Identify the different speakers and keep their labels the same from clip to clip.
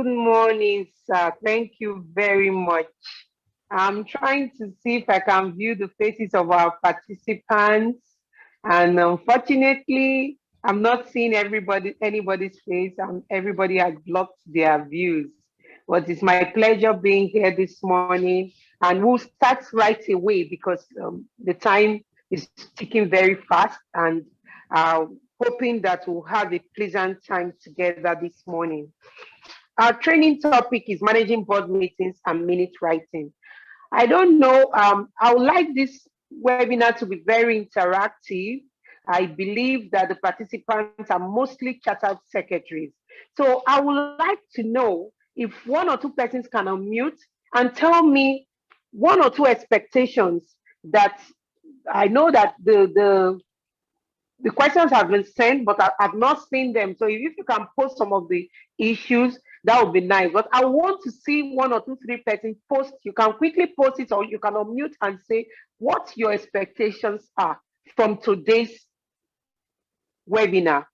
Speaker 1: Good morning, sir. Thank you very much. I'm trying to see if I can view the faces of our participants, and unfortunately, I'm not seeing anybody's face, and everybody has blocked their views. But it's my pleasure being here this morning, and we'll start right away because the time is ticking very fast, and uh, hoping that we'll have a pleasant time together this morning. Our training topic is managing board meetings and minute writing. I don't know, I would like this webinar to be very interactive. I believe that the participants are mostly chartered secretaries. So I would like to know if one or two persons can unmute and tell me one or two expectations that I know that the questions have been sent, but I've not seen them. So if you can post some of the issues, that would be nice. But I want to see one or two, three persons post. You can quickly post it, or you can unmute and say what your expectations are from today's webinar.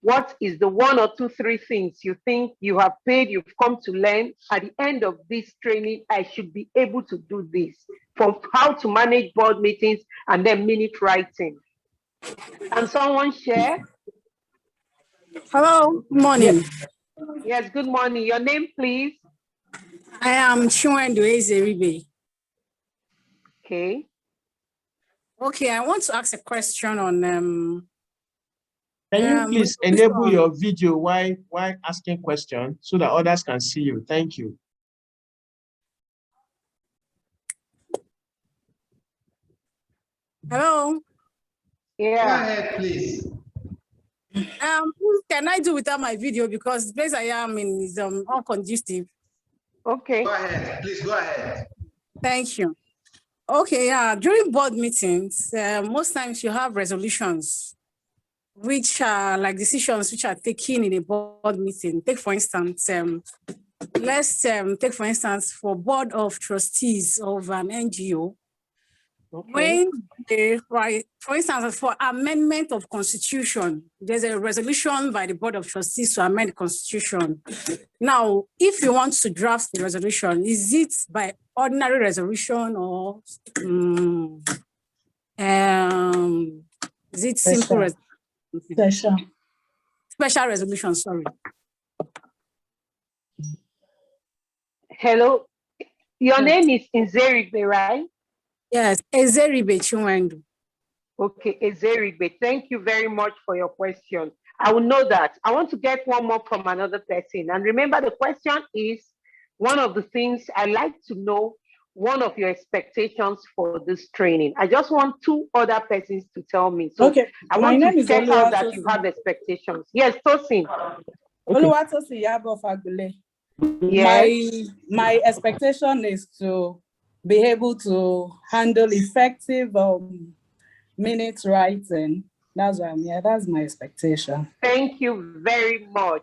Speaker 1: What is the one or two, three things you think you have paid, you've come to learn at the end of this training? I should be able to do this, from how to manage board meetings and then minute writing. Can someone share?
Speaker 2: Hello, good morning.
Speaker 1: Yes, good morning. Your name, please.
Speaker 2: I am Chiwendu Ezeribe.
Speaker 1: Okay.
Speaker 2: Okay, I want to ask a question on
Speaker 3: Can you please enable your video while asking questions so that others can see you? Thank you.
Speaker 2: Hello.
Speaker 1: Yeah.
Speaker 4: Go ahead, please.
Speaker 2: Can I do without my video because the place I am in is unconducive?
Speaker 1: Okay.
Speaker 4: Go ahead, please go ahead.
Speaker 2: Thank you. Okay, during board meetings, most times you have resolutions, which are like decisions which are taken in a board meeting. Take for instance, let's take for instance for board of trustees of an NGO. Okay. When they write, for instance, for amendment of constitution, there's a resolution by the board of trustees to amend the constitution. Now, if you want to draft the resolution, is it by ordinary resolution or is it simple resolution? Special resolution, sorry.
Speaker 1: Hello. Your name is Ezeribe, right?
Speaker 2: Yes, Ezeribe Chiwendu.
Speaker 1: Okay, Ezeribe. Thank you very much for your question. I will know that. I want to get one more from another person. And remember, the question is one of the things I like to know, one of your expectations for this training. I just want two other persons to tell me. So okay. I want to check out that you have expectations. Yes, Tosin.
Speaker 5: Oluwatosin Yabo Fagbile.
Speaker 1: Yes.
Speaker 5: My expectation is to be able to handle effective minute writing. That's why I'm here. That's my expectation.
Speaker 1: Thank you very much.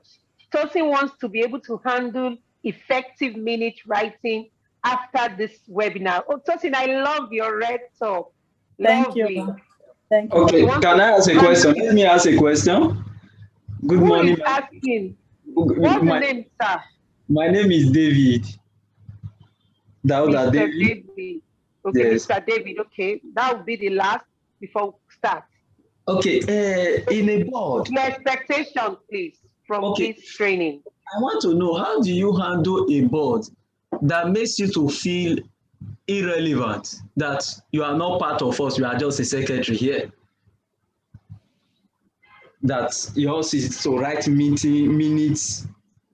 Speaker 1: Tosin wants to be able to handle effective minute writing after this webinar. Oh, Tosin, I love your red top.
Speaker 5: Thank you. Thank you.
Speaker 6: Okay, can I ask a question? Let me ask a question. Good morning.
Speaker 1: Who is asking? What's the name, sir?
Speaker 6: My name is David.
Speaker 1: Mr. David. Okay,
Speaker 6: yes.
Speaker 1: Mr. David, okay. That will be the last before we start.
Speaker 6: Okay, in a board.
Speaker 1: Your expectation, please, from this training.
Speaker 6: I want to know, how do you handle a board that makes you to feel irrelevant, that you are not part of us, you are just a secretary here? That yours is to write meeting minutes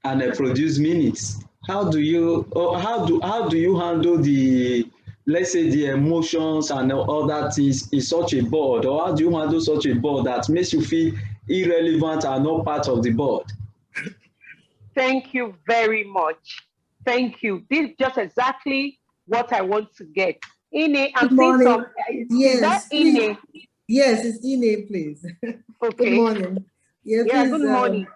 Speaker 6: and produce minutes. How do you handle the, let's say, the emotions and other things in such a board, or how do you handle such a board that makes you feel irrelevant and not part of the board?
Speaker 1: Thank you very much. Thank you. This is just exactly what I want to get. Ine, I'm seeing some.
Speaker 7: Yes,
Speaker 1: is that Ine?
Speaker 7: Yes, it's Ine, please.
Speaker 1: Okay.
Speaker 7: Good morning.
Speaker 1: Yeah, good morning.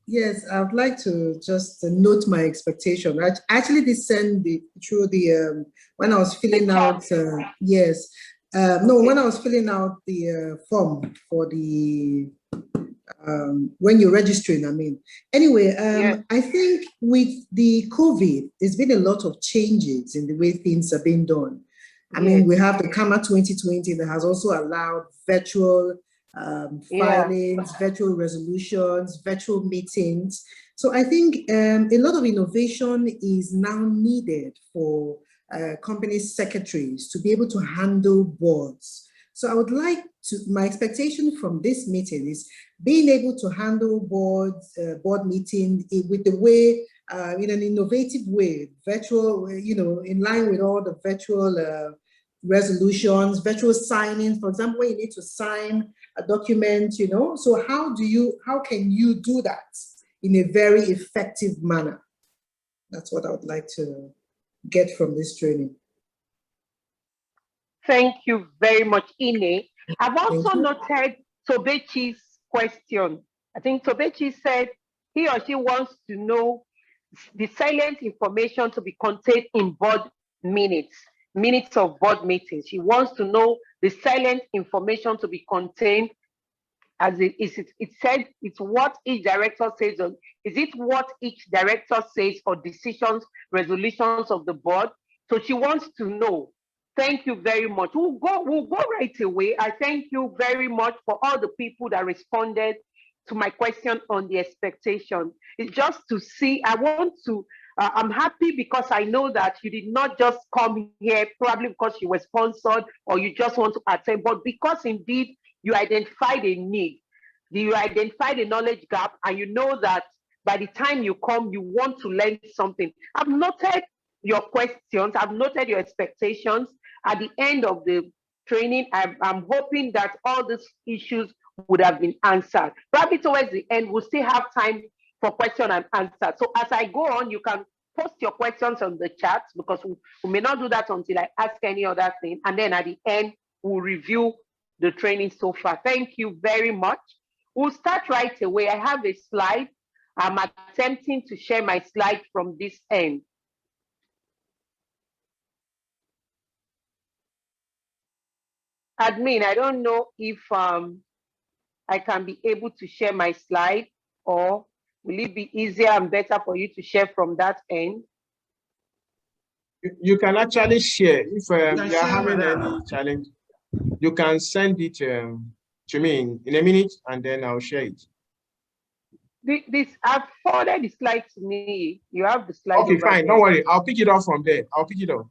Speaker 7: Yes, I would like to just note my expectation. I actually did send through the when I was filling out. Yes, no, when I was filling out the form for the when you're registering, I mean. Anyway,
Speaker 1: Yeah.
Speaker 7: I think with the COVID, there's been a lot of changes in the way things are being done. I mean, we have the CAMA 2020 that has also allowed virtual filings, virtual resolutions, virtual meetings. So I think a lot of innovation is now needed for company secretaries to be able to handle boards. So I would like to, my expectation from this meeting is being able to handle boards, board meetings with the way, in an innovative way, virtual, in line with all the virtual resolutions, virtual signings, for example, when you need to sign a document, so how can you do that in a very effective manner? That's what I would like to get from this training.
Speaker 1: Thank you very much, Ine. I've also noted Tobechi's question. I think Tobechi said he or she wants to know the salient information to be contained in board minutes of board meetings. She wants to know the salient information to be contained, as it said, it's what each director says, or is it what each director says for decisions, resolutions of the board? So she wants to know. Thank you very much. We'll go right away. I thank you very much for all the people that responded to my question on the expectation. It's just to see, I'm happy because I know that you did not just come here probably because you were sponsored or you just want to attend, but because indeed you identified a need, you identified a knowledge gap, and you know that by the time you come, you want to learn something. I've noted your questions, I've noted your expectations. At the end of the training, I'm hoping that all these issues would have been answered. Probably towards the end, we'll still have time for question and answer. So as I go on, you can post your questions on the chat, because we may not do that until I ask any other thing. And then at the end, we'll review the training so far. Thank you very much. We'll start right away. I have a slide. I'm attempting to share my slide from this end. Admin, I don't know if I can be able to share my slide, or will it be easier and better for you to share from that end?
Speaker 3: You can actually share. If you are having any challenge, you can send it to me in a minute, and then I'll share it.
Speaker 1: I've forwarded the slide to me. You have the slide.
Speaker 3: Okay, fine. Don't worry. I'll pick it up from there. I'll pick it up.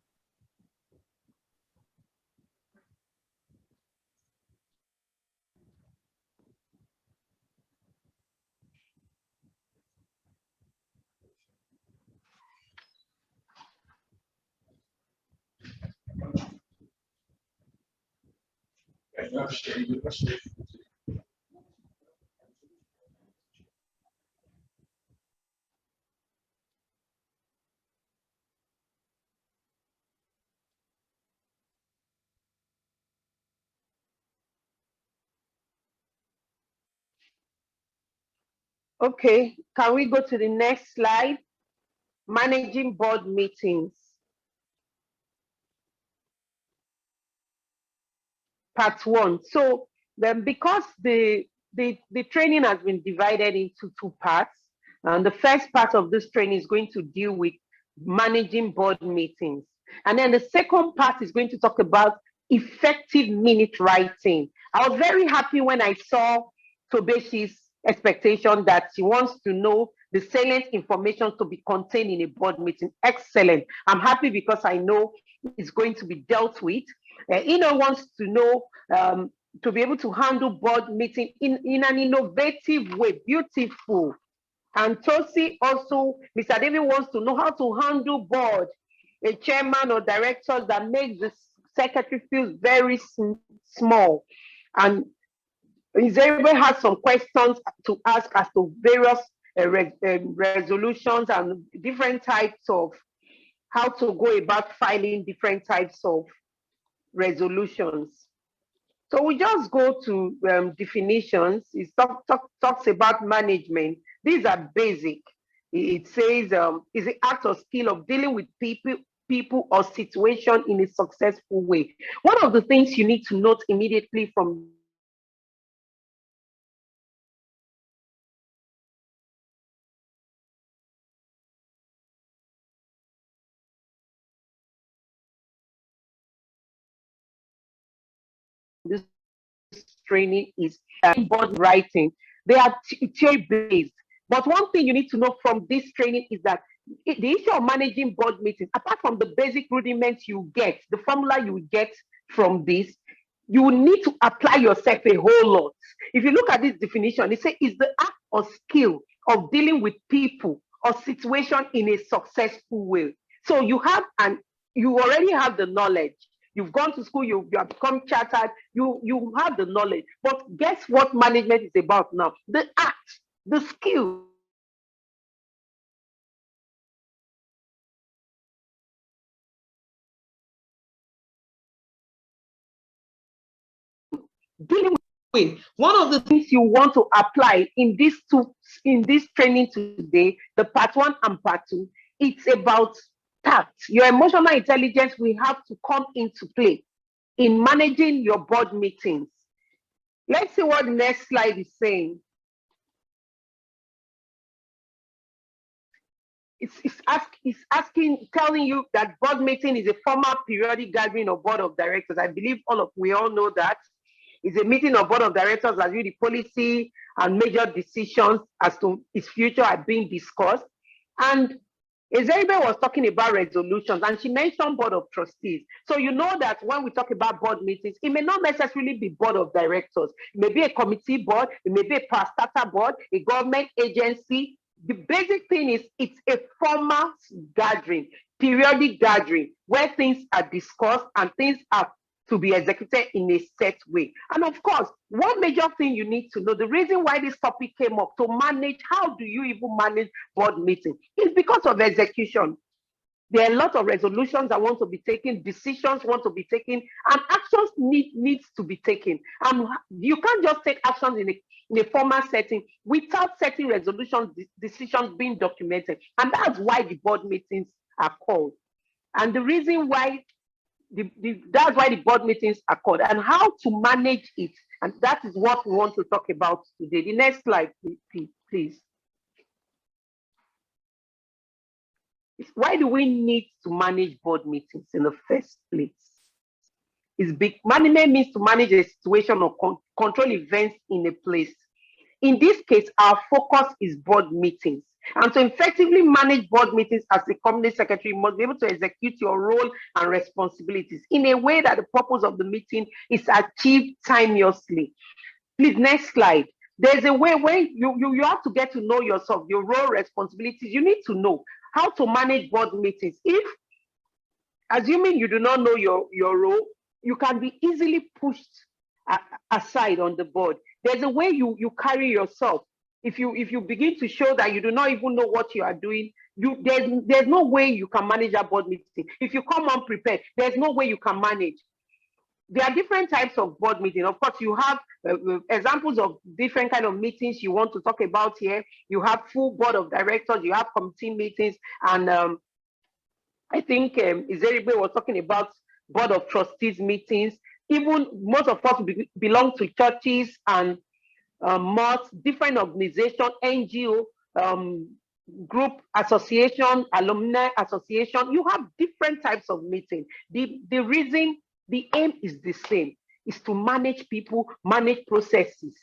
Speaker 1: Okay, can we go to the next slide? Managing board meetings. Part 1. So then, because the training has been divided into 2 parts, and the first part of this training is going to deal with managing board meetings. And then the second part is going to talk about effective minute writing. I was very happy when I saw Tobechi's expectation that she wants to know the salient information to be contained in a board meeting. Excellent. I'm happy because I know it's going to be dealt with. Ina wants to know to be able to handle board meeting in an innovative way. Beautiful. And Tosi also, Mr. David wants to know how to handle board, a chairman or directors that makes the secretary feel very small. And Isabel has some questions to ask as to various resolutions and different types of how to go about filing different types of resolutions. So we just go to definitions. It talks about management. These are basic. It says is the act or skill of dealing with people or situation in a successful way. One of the things you need to note immediately from this training is board writing. They are theory based. But one thing you need to know from this training is that the issue of managing board meetings, apart from the basic rudiments you get, the formula you get from this, you will need to apply yourself a whole lot. If you look at this definition, it says it's the act or skill of dealing with people or situation in a successful way. So you already have the knowledge. You've gone to school, you have become chartered, you have the knowledge. But guess what management is about now? The act, the skill. Dealing with one of the things you want to apply in this training today, the part 1 and part 2, it's about tact. Your emotional intelligence will have to come into play in managing your board meetings. Let's see what the next slide is saying. It's telling you that board meeting is a formal periodic gathering of board of directors. I believe we all know that. It's a meeting of board of directors as the policy and major decisions as to its future are being discussed. And Ezeribe was talking about resolutions, and she mentioned board of trustees. So you know that when we talk about board meetings, it may not necessarily be board of directors. It may be a committee board, it may be a parastatal board, a government agency. The basic thing is it's a formal gathering, periodic gathering, where things are discussed and things are to be executed in a set way. And of course, one major thing you need to know, the reason why this topic came up, to manage, how do you even manage board meetings? It's because of execution. There are a lot of resolutions that want to be taken, decisions want to be taken, and actions needs to be taken. And you can't just take actions in a formal setting without setting resolutions, decisions being documented. And that's why the board meetings are called. And the reason why that's why the board meetings are called, and how to manage it. And that is what we want to talk about today. The next slide, please. Why do we need to manage board meetings in the first place? Management means to manage a situation or control events in a place. In this case, our focus is board meetings. And to effectively manage board meetings as a company secretary, you must be able to execute your role and responsibilities in a way that the purpose of the meeting is achieved timeously. Please, next slide. There's a way where you have to get to know yourself, your role, responsibilities. You need to know how to manage board meetings. If, assuming you do not know your role, you can be easily pushed aside on the board. There's a way you carry yourself. If you begin to show that you do not even know what you are doing, there's no way you can manage a board meeting. If you come unprepared, there's no way you can manage. There are different types of board meetings. Of course, you have examples of different kind of meetings you want to talk about here. You have full board of directors, you have committee meetings, and I think Ezeribe was talking about board of trustees meetings. Even most of us belong to churches and mosques, different organizations, NGO, group association, alumni association. You have different types of meetings. The aim is the same, is to manage people, manage processes.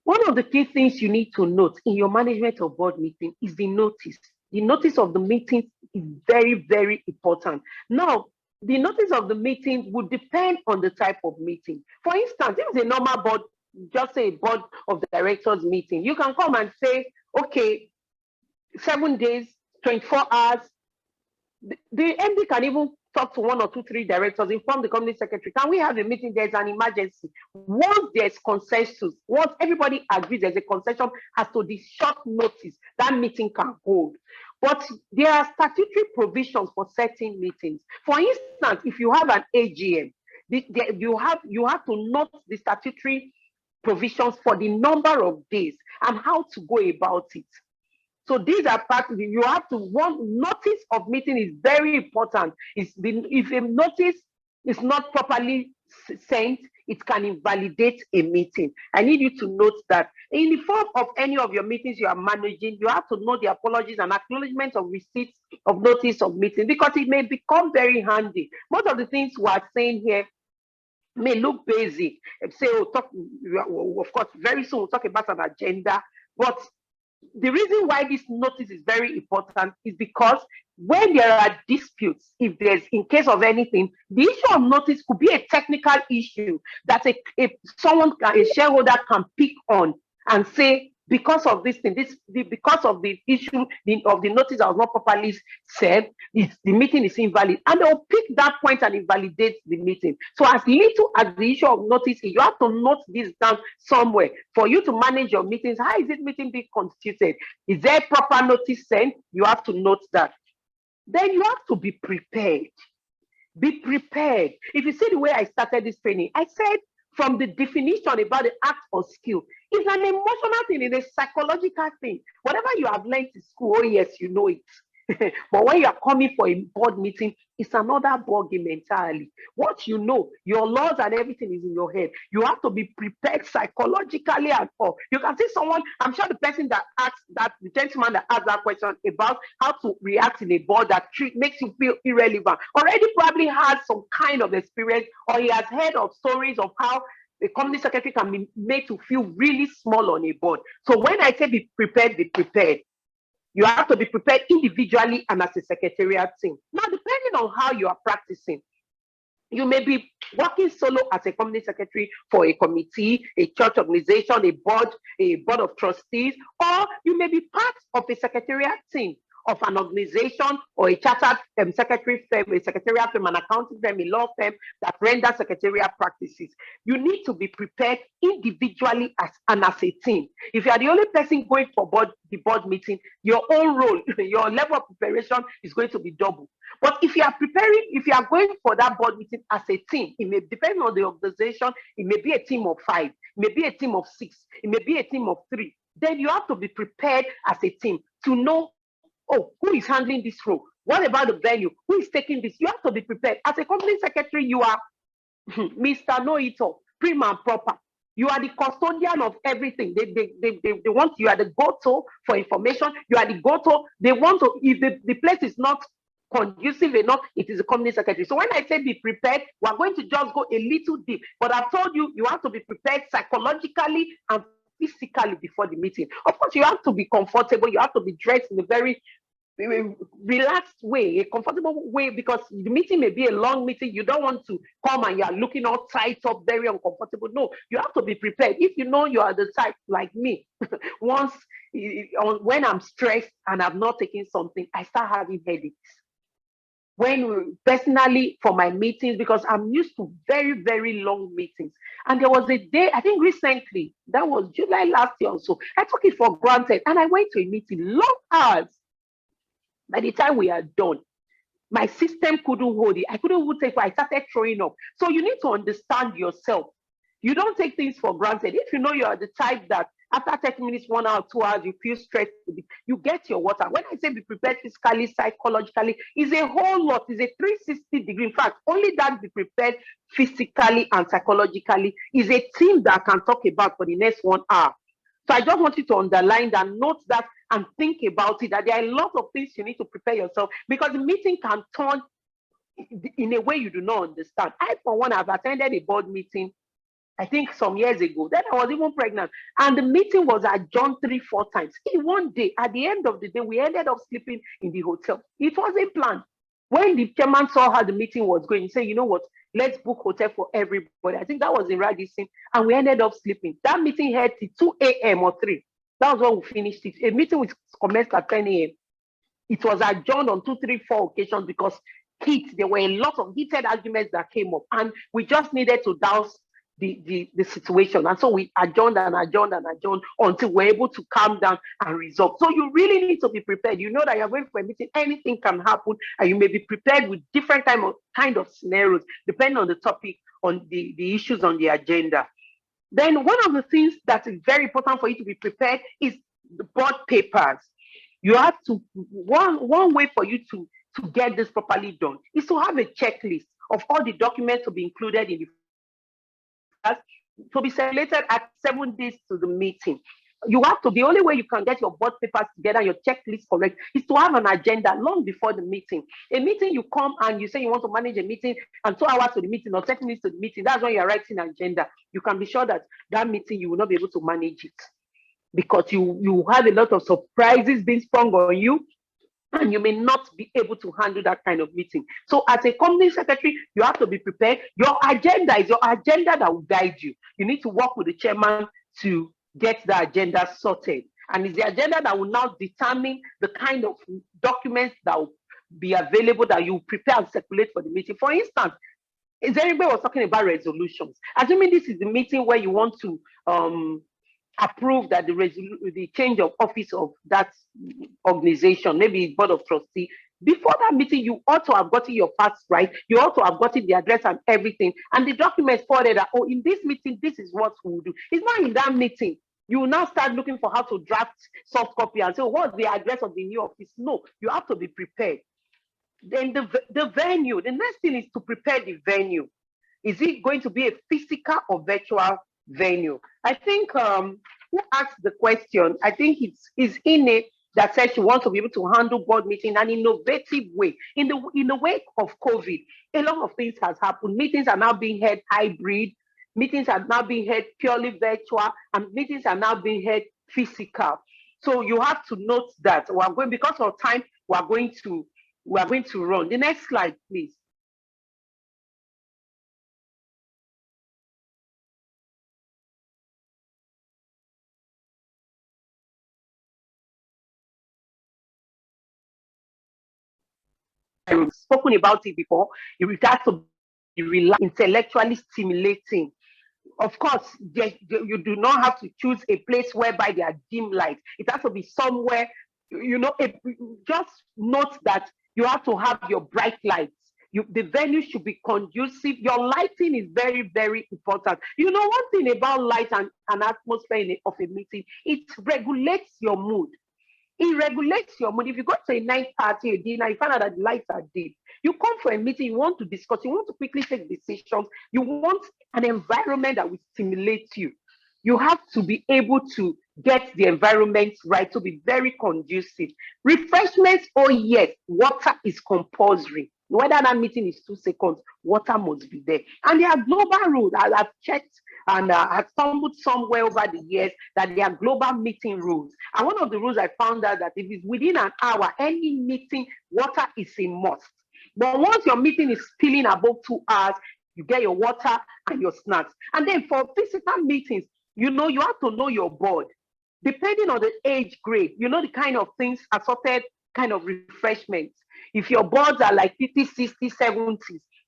Speaker 1: One of the key things you need to note in your management of board meeting is the notice. The notice of the meeting is very, very important. Now, the notice of the meeting would depend on the type of meeting. For instance, if it's a normal board, just say a board of directors meeting, you can come and say, okay, 7 days, 24 hours. The MD can even talk to 1 or 2, 3 directors, inform the company secretary. Can we have a meeting? There's an emergency. Once there's consensus, once everybody agrees there's a concession as to the short notice, that meeting can hold. But there are statutory provisions for certain meetings. For instance, if you have an AGM, you have to note the statutory provisions for the number of days and how to go about it. So these are part of it. You have to, one notice of meeting is very important. If a notice is not properly sent, it can invalidate a meeting. I need you to note that. In the form of any of your meetings you are managing, you have to know the apologies and acknowledgement of receipts of notice of meeting, because it may become very handy. Most of the things we are saying here may look basic. Say, oh, talk, of course, very soon we'll talk about an agenda. But the reason why this notice is very important is because when there are disputes, if there's, in case of anything, the issue of notice could be a technical issue that a shareholder can pick on and say, because of this thing, because of the issue of the notice that was not properly said, the meeting is invalid. And they'll pick that point and invalidate the meeting. So as little as the issue of notice, you have to note this down somewhere. For you to manage your meetings, how is this meeting being constituted? Is there proper notice sent? You have to note that. Then you have to be prepared. Be prepared. If you see the way I started this training, I said, from the definition about the act or skill, it's an emotional thing, it's a psychological thing. Whatever you have learned in school, oh yes, you know it. But when you are coming for a board meeting, it's another ball game entirely. What you know, your laws and everything is in your head. You have to be prepared psychologically and all. You can see someone, I'm sure the person that asked that, the gentleman that asked that question about how to react in a board that makes you feel irrelevant, already probably has some kind of experience, or he has heard of stories of how a company secretary can be made to feel really small on a board. So when I say be prepared, be prepared. You have to be prepared individually and as a secretariat team. Now, depending on how you are practicing, you may be working solo as a company secretary for a committee, a church organization, a board of trustees, or you may be part of a secretariat team of an organization or a chartered secretary firm, a secretariat firm, an accounting firm, a law firm that renders secretarial practices. You need to be prepared individually as a team. If you are the only person going for the board meeting, your own role, your level of preparation is going to be double. But if you are going for that board meeting as a team, it may depend on the organization, it may be a team of 5, it may be a team of 6, it may be a team of 3. Then you have to be prepared as a team to know, oh, who is handling this role? What about the venue? Who is taking this? You have to be prepared. As a company secretary, you are Mr. Know-it-all, prim and proper. You are the custodian of everything. They want, you are the go-to for information. You are the go-to. They want to, if the place is not conducive enough, it is the company secretary. So when I say be prepared, we're going to just go a little deep. But I've told you, you have to be prepared psychologically and physically before the meeting. Of course, you have to be comfortable. You have to be dressed in a very relaxed way, a comfortable way, because the meeting may be a long meeting. You don't want to come and you're looking all tight up, very uncomfortable. No, you have to be prepared. If you know you are the type like me, when I'm stressed and I'm not taking something, I start having headaches. Personally for my meetings, because I'm used to very, very long meetings. And there was a day, I think recently, that was July last year or so, I took it for granted and I went to a meeting, long hours. By the time we are done, my system couldn't hold it. I couldn't even take it. I started throwing up. So you need to understand yourself. You don't take things for granted. If you know you are the type that after 30 minutes, 1 hour, 2 hours, you feel stressed, you get your water. When I say be prepared physically, psychologically, is a whole lot. It's a 360 degree. In fact, only that be prepared physically and psychologically is a team that can talk about for the next 1 hour. So I just want you to underline that, note that, and think about it, that there are a lot of things you need to prepare yourself, because the meeting can turn in a way you do not understand. I, for one, have attended a board meeting, I think some years ago. Then I was even pregnant. And the meeting was adjourned 3-4 times. In one day, at the end of the day, we ended up sleeping in the hotel. It was a plan. When the chairman saw how the meeting was going, he said, you know what, let's book hotel for everybody. I think that was in Radisson. And we ended up sleeping. That meeting had till 2 a.m. or 3. That was when we finished it. A meeting was commenced at 10 a.m. It was adjourned on 2, 3, 4 occasions because there were a lot of heated arguments that came up. And we just needed to douse the situation. And so we adjourned until we're able to calm down and resolve. So you really need to be prepared. You know that you're going for a meeting, anything can happen, and you may be prepared with different kind of scenarios, depending on the topic, on the issues on the agenda. Then one of the things that is very important for you to be prepared is the board papers. You have to, one way for you to get this properly done is to have a checklist of all the documents to be included in the to be circulated at 7 days to the meeting. You have to, the only way you can get your board papers together, your checklist correct, is to have an agenda long before the meeting. A meeting, you come and you say you want to manage a meeting, and 2 hours to the meeting or 30 minutes to the meeting, that's when you're writing an agenda. You can be sure that that meeting, you will not be able to manage it, because you have a lot of surprises being sprung on you, and you may not be able to handle that kind of meeting. So as a company secretary, you have to be prepared. Your agenda is your agenda that will guide you. You need to work with the chairman to get the agenda sorted. And it's the agenda that will now determine the kind of documents that will be available that you prepare and circulate for the meeting. For instance, everybody was talking about resolutions. Assuming this is the meeting where you want to approve that the change of office of that organization, maybe board of trustee, before that meeting, you ought to have gotten your facts right. You ought to have gotten the address and everything. And the documents forwarded that, oh, in this meeting, this is what we'll do. It's not in that meeting. You will now start looking for how to draft soft copy and say, oh, what's the address of the new office? No, you have to be prepared. Then the venue, the next thing is to prepare the venue. Is it going to be a physical or virtual venue? I think who asked the question, I think it's Ine that said she wants to be able to handle board meeting in an innovative way. In the wake of COVID, a lot of things has happened. Meetings are now being held hybrid, meetings are now being held purely virtual, and meetings are now being held physical. So you have to note that we are going, because of time, we are going to run. The next slide, please. I've spoken about it before. It has to be intellectually stimulating. Of course, you do not have to choose a place whereby there are dim lights. It has to be somewhere, just note that you have to have your bright lights. The venue should be conducive. Your lighting is very, very important. You know, one thing about light and atmosphere of a meeting, it regulates your mood. It regulates your mood. If you go to a night party, a dinner, you find out that the lights are dim. You come for a meeting, you want to discuss, you want to quickly take decisions, you want an environment that will stimulate you. You have to be able to get the environment right to be very conducive. Refreshments, oh yes, water is compulsory. Whether that meeting is 2 seconds, water must be there. And there are global rules. I've checked and I've stumbled somewhere over the years that there are global meeting rules. And one of the rules I found out that if it's within an hour, any meeting, water is a must. But once your meeting is spilling above 2 hours, you get your water and your snacks. And then for physical meetings, you know, you have to know your board. Depending on the age grade, you know the kind of things, assorted kind of refreshments. If your boards are like 50, 60, 70s,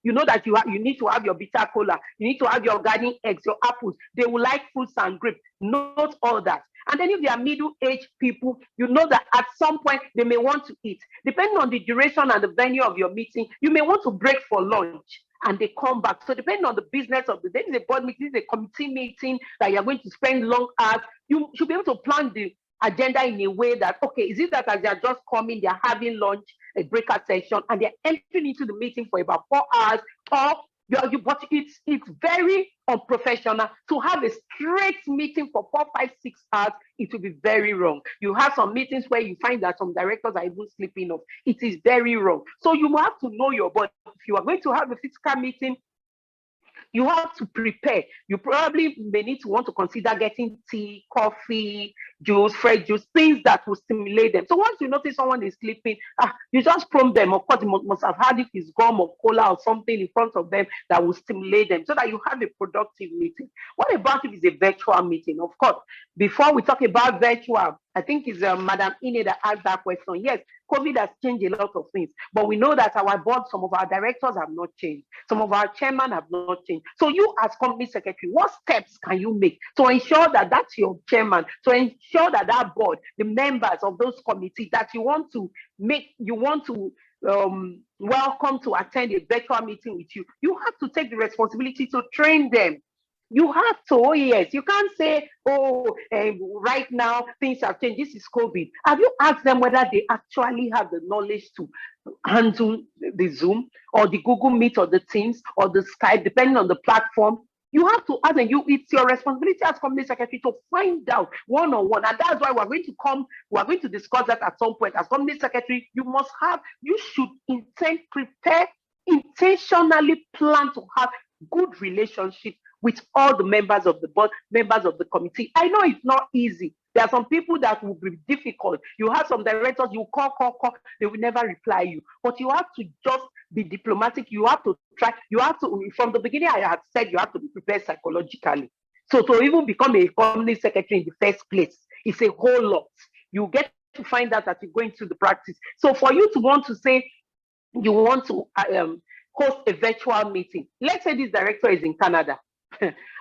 Speaker 1: you know that you need to have your bitter cola, you need to have your garden eggs, your apples. They will like fruits and grapes. Note all that. And then if they are middle-aged people, you know that at some point they may want to eat. Depending on the duration and the venue of your meeting, you may want to break for lunch and they come back. So depending on the business of the day, this is a board meeting, this is a committee meeting that you're going to spend long hours, you should be able to plan the agenda in a way that, okay, is it that as they're just coming, they're having lunch, a breakout session, and they're entering into the meeting for about 4 hours, or but it's very unprofessional to have a straight meeting for 4, 5, 6 hours. It will be very wrong. You have some meetings where you find that some directors are even sleeping off. It is very wrong. So you have to know your board. If you are going to have a physical meeting, you have to prepare. You probably may need to want to consider getting tea, coffee, juice, fresh juice, things that will stimulate them. So once you notice someone is sleeping, you just prompt them. Of course, you must have had if it's gum or cola or something in front of them that will stimulate them so that you have a productive meeting. What about if it's a virtual meeting? Of course, before we talk about virtual, I think it's Madam Ine that asked that question. Yes, COVID has changed a lot of things, but we know that our board, some of our directors have not changed. Some of our chairmen have not changed. So you as company secretary, what steps can you make to ensure that that's your chairman, to ensure that that board, the members of those committees that you want to welcome to attend a virtual meeting with you, you have to take the responsibility to train them. You have to, oh yes, you can't say, right now things have changed, this is COVID. Have you asked them whether they actually have the knowledge to handle the Zoom or the Google Meet or the Teams or the Skype, depending on the platform? You have to ask, and it's your responsibility as company secretary to find out one-on-one. And that's why we're going to discuss that at some point. As company secretary, you should intentionally plan to have good relationship with all the members of the board, members of the committee. I know it's not easy. There are some people that will be difficult. You have some directors, you call, they will never reply you. But you have to just be diplomatic. You have to try. You have to, from the beginning, I had said you have to be prepared psychologically. So to even become a company secretary in the first place, it's a whole lot. You get to find out that you're going to the practice. So for you to want to say you want to host a virtual meeting, let's say this director is in Canada,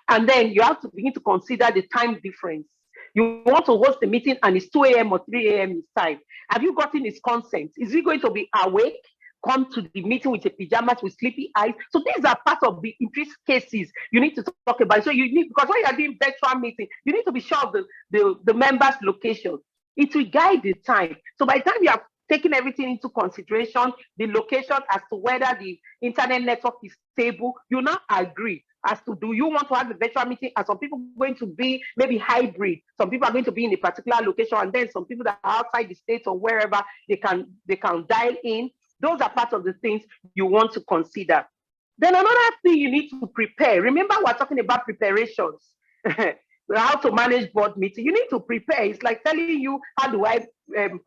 Speaker 1: and then you have to begin to consider the time difference. You want to host a meeting and it's 2 a.m. or 3 a.m. his time. Have you gotten his consent? Is he going to be awake, come to the meeting with a pajamas, with sleepy eyes? So these are part of the increased cases you need to talk about. So you need, because when you are doing virtual meeting, you need to be sure of the members' location. It will guide the time. So by the time you have taken everything into consideration, the location as to whether the internet network is stable, you now agree as to, do you want to have a virtual meeting? Are some people going to be maybe hybrid? Some people are going to be in a particular location, and then some people that are outside the state or wherever, they can dial in. Those are part of the things you want to consider. Then another thing you need to prepare. Remember, we're talking about preparations. How to manage board meeting. You need to prepare. It's like telling you, how do I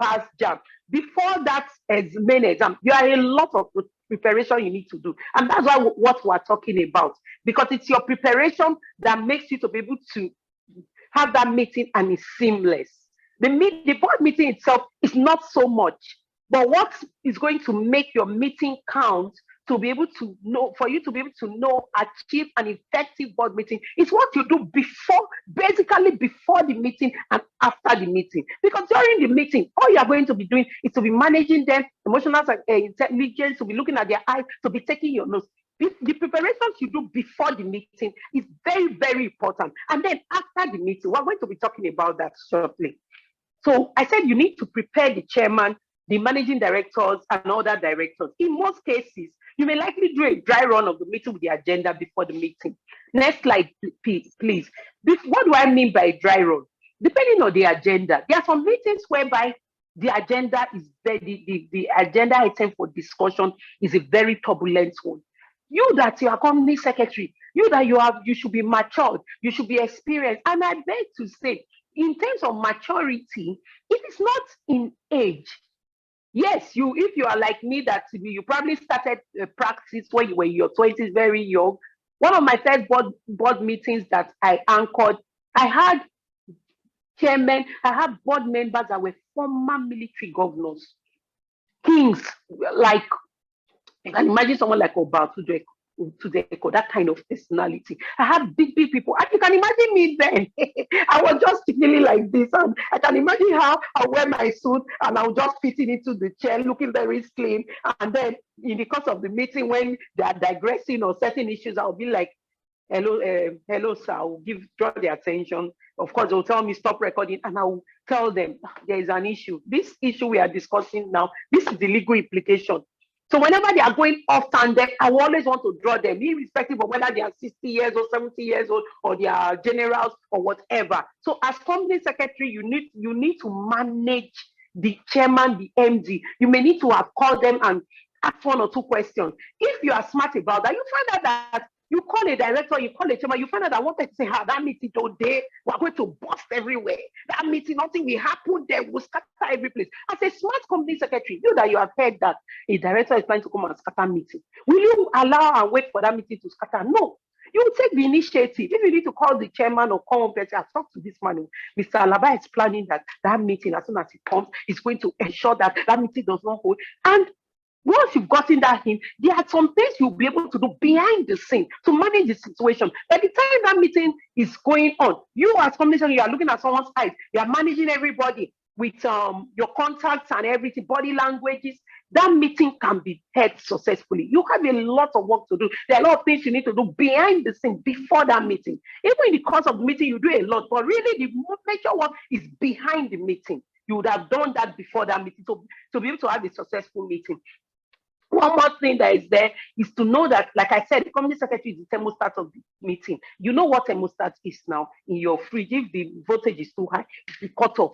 Speaker 1: pass JAMB? Before that main exam, there are a lot of preparation you need to do. And that's what we're talking about. Because it's your preparation that makes you to be able to have that meeting, and it's seamless. The board meeting itself is not so much, but what is going to make your meeting count, to be able to know, for you to be able to know, achieve an effective board meeting, is what you do before, basically before the meeting and after the meeting. Because during the meeting, all you are going to be doing is to be managing them, emotional intelligence, to be looking at their eyes, to be taking your notes. The preparations you do before the meeting is very, very important. And then after the meeting, we're going to be talking about that shortly. So I said you need to prepare the chairman, the managing directors, and other directors. In most cases, you may likely do a dry run of the meeting with the agenda before the meeting. Next slide, please. What do I mean by dry run? Depending on the agenda, there are some meetings whereby the agenda is the agenda item for discussion is a very turbulent one. You that you are company secretary, you should be matured, you should be experienced. And I beg to say, in terms of maturity, it is not in age. Yes, if you are like me, that you probably started practice when you were in your 20s, very young. One of my first board meetings that I anchored, I had chairmen, I had board members that were former military governors, kings, like, you can imagine someone like Obatude, that kind of personality. I had big people. And you can imagine me then. I was just feeling like this. And I can imagine how I wear my suit and I'll just fit it into the chair, looking very slim. And then in the course of the meeting, when they are digressing or certain issues, I'll be like, hello, sir, I'll draw their attention. Of course, they'll tell me stop recording, and I'll tell them there is an issue. This issue we are discussing now, this is the legal implication. So whenever they are going off tandem, I always want to draw them, irrespective of whether they are 60 years old, 70 years old, or they are generals or whatever. So as company secretary, you need to manage the chairman, the MD. You may need to have called them and ask 1 or 2 questions. If you are smart about that, you find out that you call a director, you call a chairman, you find out that one person say, that meeting today, we're going to bust everywhere. That meeting, nothing will happen there, we'll scatter every place. As a smart company secretary, you have heard that a director is trying to come and scatter meeting. Will you allow and wait for that meeting to scatter? No. You will take the initiative. If you need to call the chairman or call one person, I'll talk to this man. Mr. Alaba is planning that meeting, as soon as it comes, is going to ensure that meeting does not hold. And once you've gotten that in, there are some things you'll be able to do behind the scene to manage the situation. By the time that meeting is going on, you as commission, you are looking at someone's eyes, you are managing everybody with your contacts and everything, body languages. That meeting can be held successfully. You have a lot of work to do. There are a lot of things you need to do behind the scene before that meeting. Even in the course of the meeting, you do a lot, but really the major work is behind the meeting. You would have done that before that meeting to be able to have a successful meeting. One more thing that is there is to know that, like I said, the company secretary is the thermostat of the meeting. You know what thermostat is now in your fridge. If the voltage is too high, it's cut off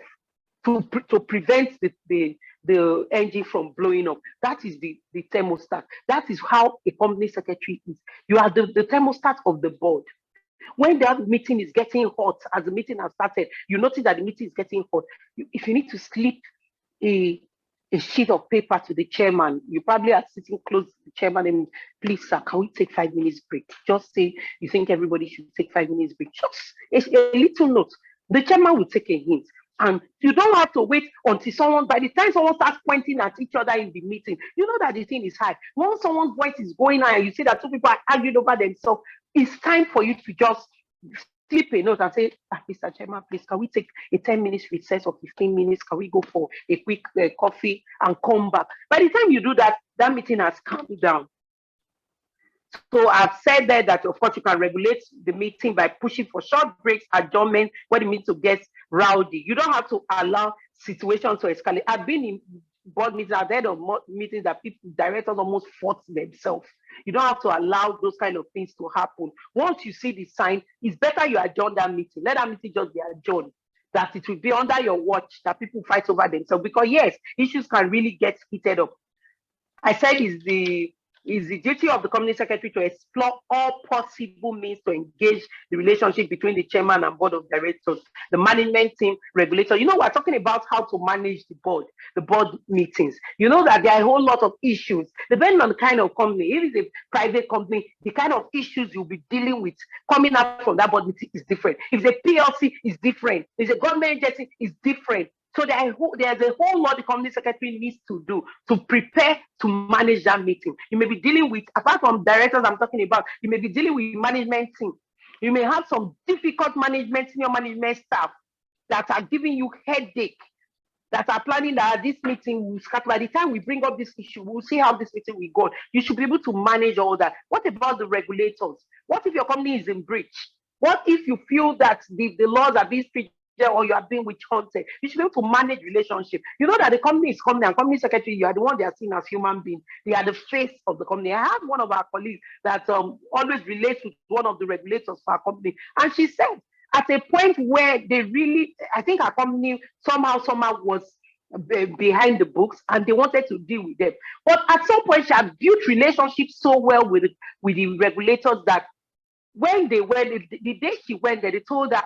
Speaker 1: to prevent the engine from blowing up. That is the thermostat. That is how a company secretary is. You are the thermostat of the board. When that meeting is getting hot, as the meeting has started, you notice that the meeting is getting hot. If you need to slip a sheet of paper to the chairman, you probably are sitting close to the chairman and, please, sir, can we take 5 minutes break? Just say you think everybody should take 5 minutes break. Just a little note. The chairman will take a hint. And you don't have to wait until by the time someone starts pointing at each other in the meeting, you know that the thing is high. Once someone's voice is going on and you see that two people are arguing over themselves, it's time for you to just slip a note and say, Mr. Chairman, please, can we take a 10 minutes recess or 15 minutes? Can we go for a quick coffee and come back? By the time you do that, that meeting has calmed down. So I've said that of course you can regulate the meeting by pushing for short breaks, adjournment when the meeting gets rowdy. You don't have to allow situations to escalate. I've been in board meetings, I've heard of meetings that directors almost fought themselves. You don't have to allow those kind of things to happen. Once you see the sign, it's better you adjourn that meeting. Let that meeting just be adjourned. That it will be under your watch that people fight over themselves. Because yes, issues can really get heated up. I said it's the duty of the company secretary to explore all possible means to engage the relationship between the chairman and board of directors, the management team, regulator. You know, we're talking about how to manage the board meetings. You know that there are a whole lot of issues, depending on the kind of company. If it's a private company, the kind of issues you'll be dealing with coming out from that board meeting is different. If it's a PLC, it's different. If it's a government agency, it's different. So there's a whole lot the company secretary needs to do to prepare to manage that meeting. You may be dealing with, apart from directors I'm talking about, you may be dealing with management team. You may have some difficult senior management staff that are giving you headache, that are planning that this meeting will start. By the time we bring up this issue, we'll see how this meeting will go. You should be able to manage all that. What about the regulators? What if your company is in breach? What if you feel that the laws are being strict or you are being witch hunted? You should be able to manage relationship. You know that the company is company and company secretary, you are the one they are seen as human beings. They are the face of the company. I have one of our colleagues that always relates with one of the regulators for our company, and she said at a point where they really, I think our company somehow was behind the books and they wanted to deal with them. But at some point, she had built relationships so well with the regulators that when they went, the day she went there, they told her,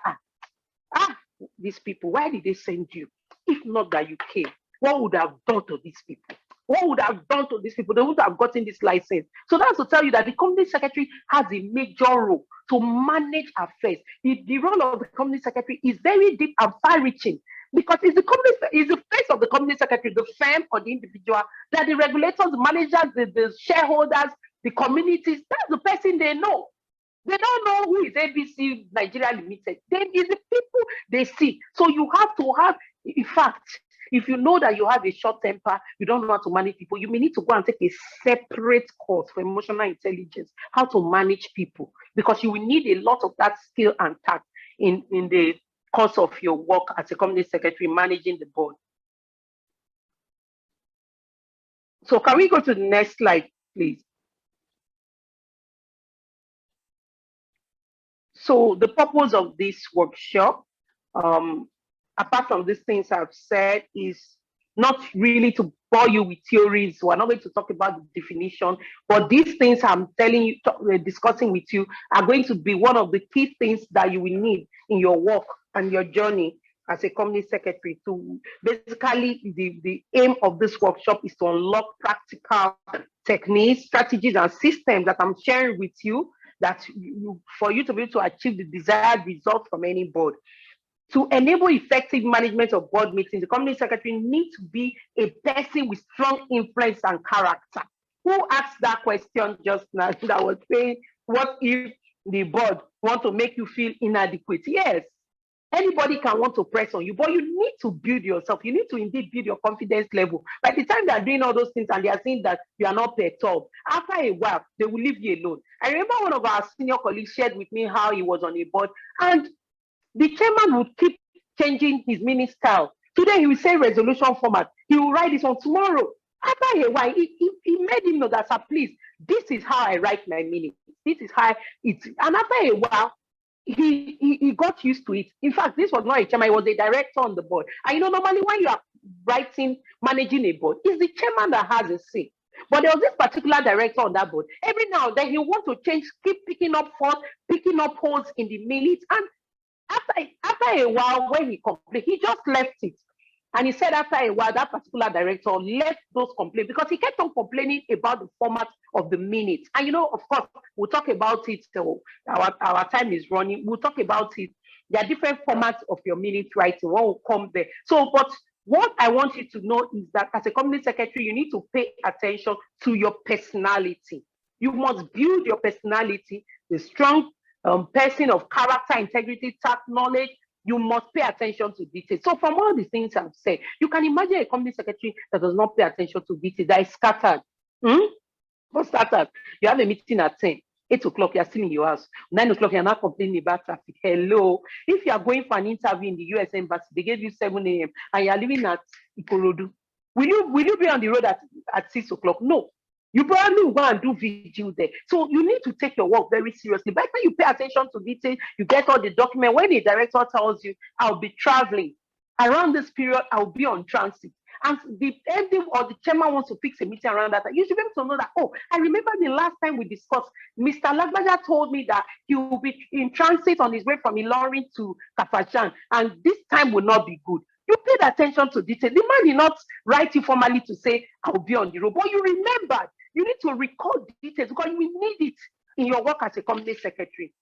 Speaker 1: these people, why did they send you? If not that you came, what would have done to these people? What would have done to these people? They would have gotten this license. So that's to tell you that the company secretary has a major role to manage affairs. The role of the company secretary is very deep and far-reaching because it's the face of the company secretary, the firm or the individual, that the regulators, the managers, the shareholders, the communities, that's the person they know. They don't know who is ABC Nigeria Limited. Then is the people they see. So you have to have, in fact, if you know that you have a short temper, you don't know how to manage people, you may need to go and take a separate course for emotional intelligence, how to manage people, because you will need a lot of that skill and tact in the course of your work as a company secretary managing the board. So can we go to the next slide, please? So the purpose of this workshop, apart from these things I've said, is not really to bore you with theories. We're not going to talk about the definition, but these things I'm telling you, discussing with you, are going to be one of the key things that you will need in your work and your journey as a company secretary. To basically, the aim of this workshop is to unlock practical techniques, strategies, and systems that I'm sharing with you, that for you to be able to achieve the desired results from any board. To enable effective management of board meetings, the company secretary needs to be a person with strong influence and character. Who asked that question just now that was saying, what if the board want to make you feel inadequate? Yes, anybody can want to press on you, but you need to build yourself. You need to indeed build your confidence level. By the time they are doing all those things and they are seeing that you are not perturbed, after a while, they will leave you alone. I remember one of our senior colleagues shared with me how he was on a board and the chairman would keep changing his mini style. Today he will say resolution format. He will write this on tomorrow. After a while, he made him know that, sir, please, this is how I write my minutes. This is how it's, and after a while, he got used to it. In fact, this was not a chairman, he was a director on the board. And you know, normally when you are managing a board, it's the chairman that has a say. But there was this particular director on that board. Every now and then he want to change, keep picking up faults, picking up holes in the minutes. And after a while, when he complained, he just left it. And he said after a while, that particular director left those complaints because he kept on complaining about the format of the minutes. And you know, of course, we'll talk about it. So our time is running. We'll talk about it. There are different formats of your minutes writing. One will come there. So, but what I want you to know is that as a company secretary, you need to pay attention to your personality. You must build your personality, the strong person of character, integrity, tact, knowledge. You must pay attention to details. So from all the things I've said, you can imagine a company secretary that does not pay attention to details, that is scattered. What's scattered? You have a meeting at 10, 8 o'clock, you're still in your house. 9 o'clock, you're not complaining about traffic. Hello. If you are going for an interview in the US Embassy, they gave you 7 a.m. and you're living at Ikorodu. Will you be on the road at 6 o'clock? No. You probably will go and do vigil there. So you need to take your work very seriously. By the time you pay attention to details, you get all the documents. When the director tells you, I'll be traveling, around this period, I'll be on transit. And the MD or the chairman wants to fix a meeting around that. You should be able to know that, oh, I remember the last time we discussed, Mr. Lagbaja told me that he will be in transit on his way from Ilorin to Kafachan, and this time will not be good. You paid attention to detail. The man did not write you formally to say, I'll be on the road, but you remembered. You need to record details because you need it in your work as a company secretary.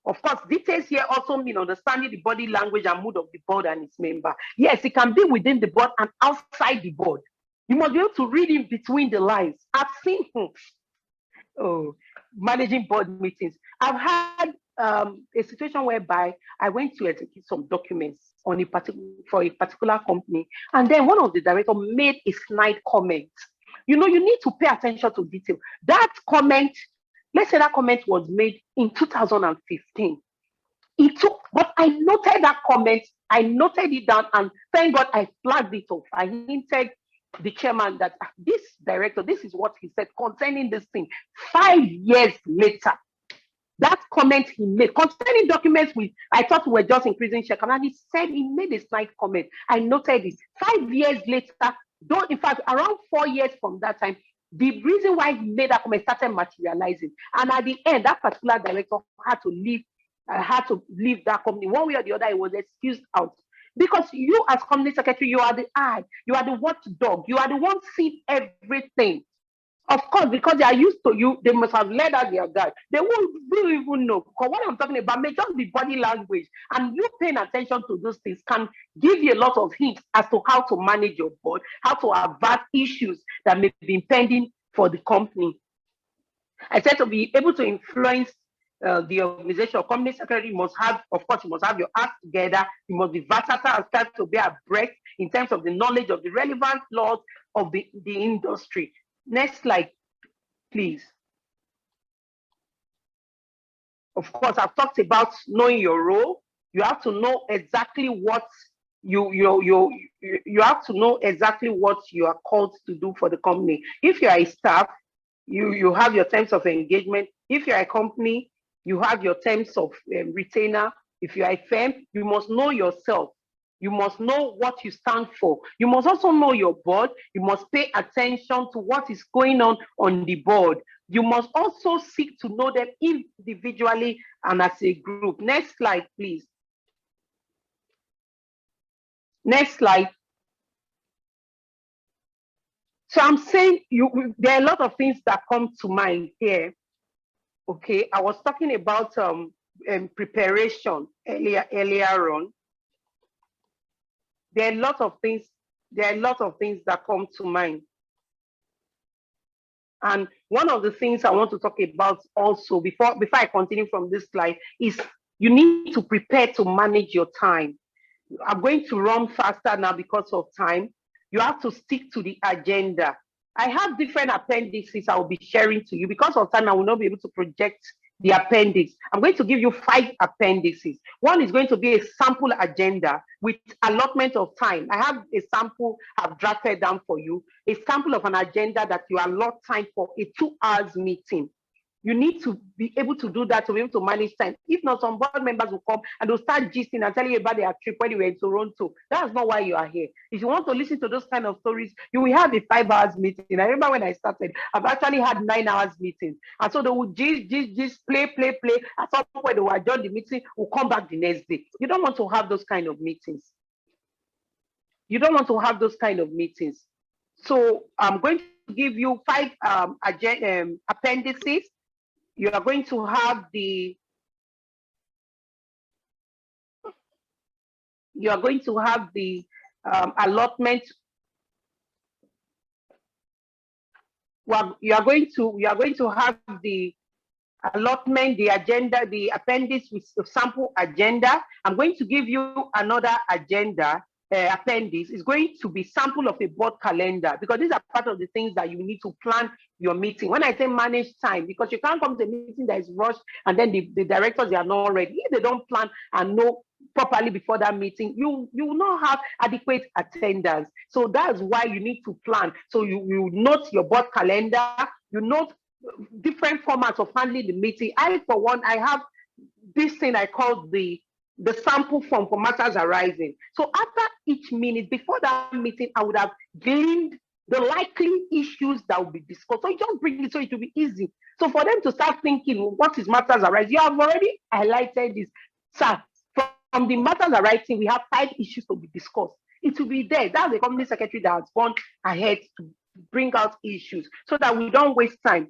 Speaker 1: Of course, details here also mean understanding the body language and mood of the board and its member. Yes, it can be within the board and outside the board. You must be able to read in between the lines. I've seen managing board meetings. I've had a situation whereby I went to execute some documents on for a particular company, and then one of the directors made a snide comment. You know, you need to pay attention to detail. That comment, let's say that comment was made in 2015. But I noted that comment, I noted it down, and thank God I flagged it off. I hinted the chairman that this director, this is what he said concerning this thing. 5 years later, that comment he made concerning documents I thought we were just increasing check, and he said he made a snide comment. I noted it. 5 years later, though, in fact, around 4 years from that time, the reason why he made that comment started materializing. And at the end, that particular director had to leave that company. One way or the other, he was excused out. Because you, as company secretary, you are the eye, you are the watchdog, you are the one seeing everything. Of course, because they are used to you, they must have led out their guard. They won't even know. Because what I'm talking about may just be body language. And you paying attention to those things can give you a lot of hints as to how to manage your board, how to avert issues that may be impending for the company. I said to be able to influence the organization or company secretary, you must have, of course, you must have your act together. You must be versatile and start to be abreast in terms of the knowledge of the relevant laws of the industry. Next slide, please. Of course, I've talked about knowing your role. You have to know exactly what you have to know exactly what you are called to do for the company. If you are a staff, you have your terms of engagement. If you are a company, you have your terms of retainer. If you are a firm, you must know yourself. You must know what you stand for. You must also know your board. You must pay attention to what is going on the board. You must also seek to know them individually and as a group. Next slide, please. Next slide. So I'm saying there are a lot of things that come to mind here. Okay, I was talking about preparation earlier on. There are a lot of things that come to mind. And one of the things I want to talk about also before I continue from this slide is you need to prepare to manage your time. I'm going to run faster now because of time. You have to stick to the agenda. I have different appendices I will be sharing to you. Because of time, I will not be able to project the appendix. I'm going to give you 5 appendices. One is going to be a sample agenda with allotment of time. I have a sample I've drafted down for you, a sample of an agenda that you allot time for a 2 hours meeting. You need to be able to do that to be able to manage time. If not, some board members will come and they'll start gisting and telling you about their trip when you were in Toronto. That's not why you are here. If you want to listen to those kind of stories, you will have a 5 hours meeting. I remember when I started, I've actually had 9 hours meetings. And so they would gist, play. At some point, they will adjourn the meeting, will come back the next day. You don't want to have those kind of meetings. You don't want to have those kind of meetings. So I'm going to give you 5 appendices. You are going to have the allotment. Well, you are going to have the allotment, the agenda, the appendix with the sample agenda. I'm going to give you another agenda. Appendix is going to be sample of a board calendar, because these are part of the things that you need to plan your meeting. When I say manage time, because you can't come to a meeting that is rushed and then the directors, they are not ready. If they don't plan and know properly before that meeting, you will not have adequate attendance. So that's why you need to plan. So you note your board calendar, you note different formats of handling the meeting. I, for one, I have this thing I call the sample form for matters arising. So after each minute, before that meeting, I would have gleaned the likely issues that will be discussed. So you just bring it so it will be easy. So for them to start thinking, what is matters arising? You have already highlighted this. Sir, from the matters arising, we have 5 issues to be discussed. It will be there. That's the company secretary that has gone ahead to bring out issues so that we don't waste time.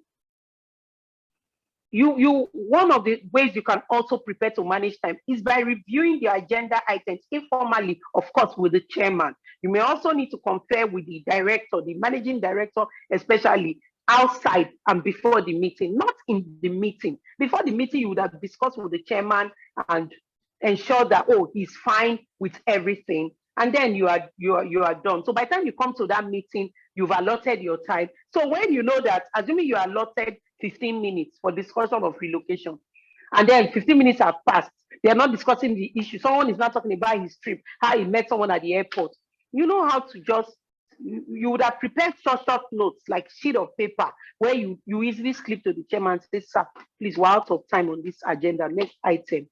Speaker 1: One of the ways you can also prepare to manage time is by reviewing the agenda items informally, of course, with the chairman. You may also need to confer with the director, the managing director, especially outside and before the meeting, not in the meeting. Before the meeting, you would have discussed with the chairman and ensure that, oh, he's fine with everything. And then you are done. So by the time you come to that meeting, you've allotted your time. So when you know that, assuming you allotted 15 minutes for discussion of relocation, and then 15 minutes have passed, they are not discussing the issue. Someone is not talking about his trip, how he met someone at the airport. You know how to just, you would have prepared short notes, like sheet of paper, where you easily slip to the chairman and say, sir, please, we're out of time on this agenda, next item.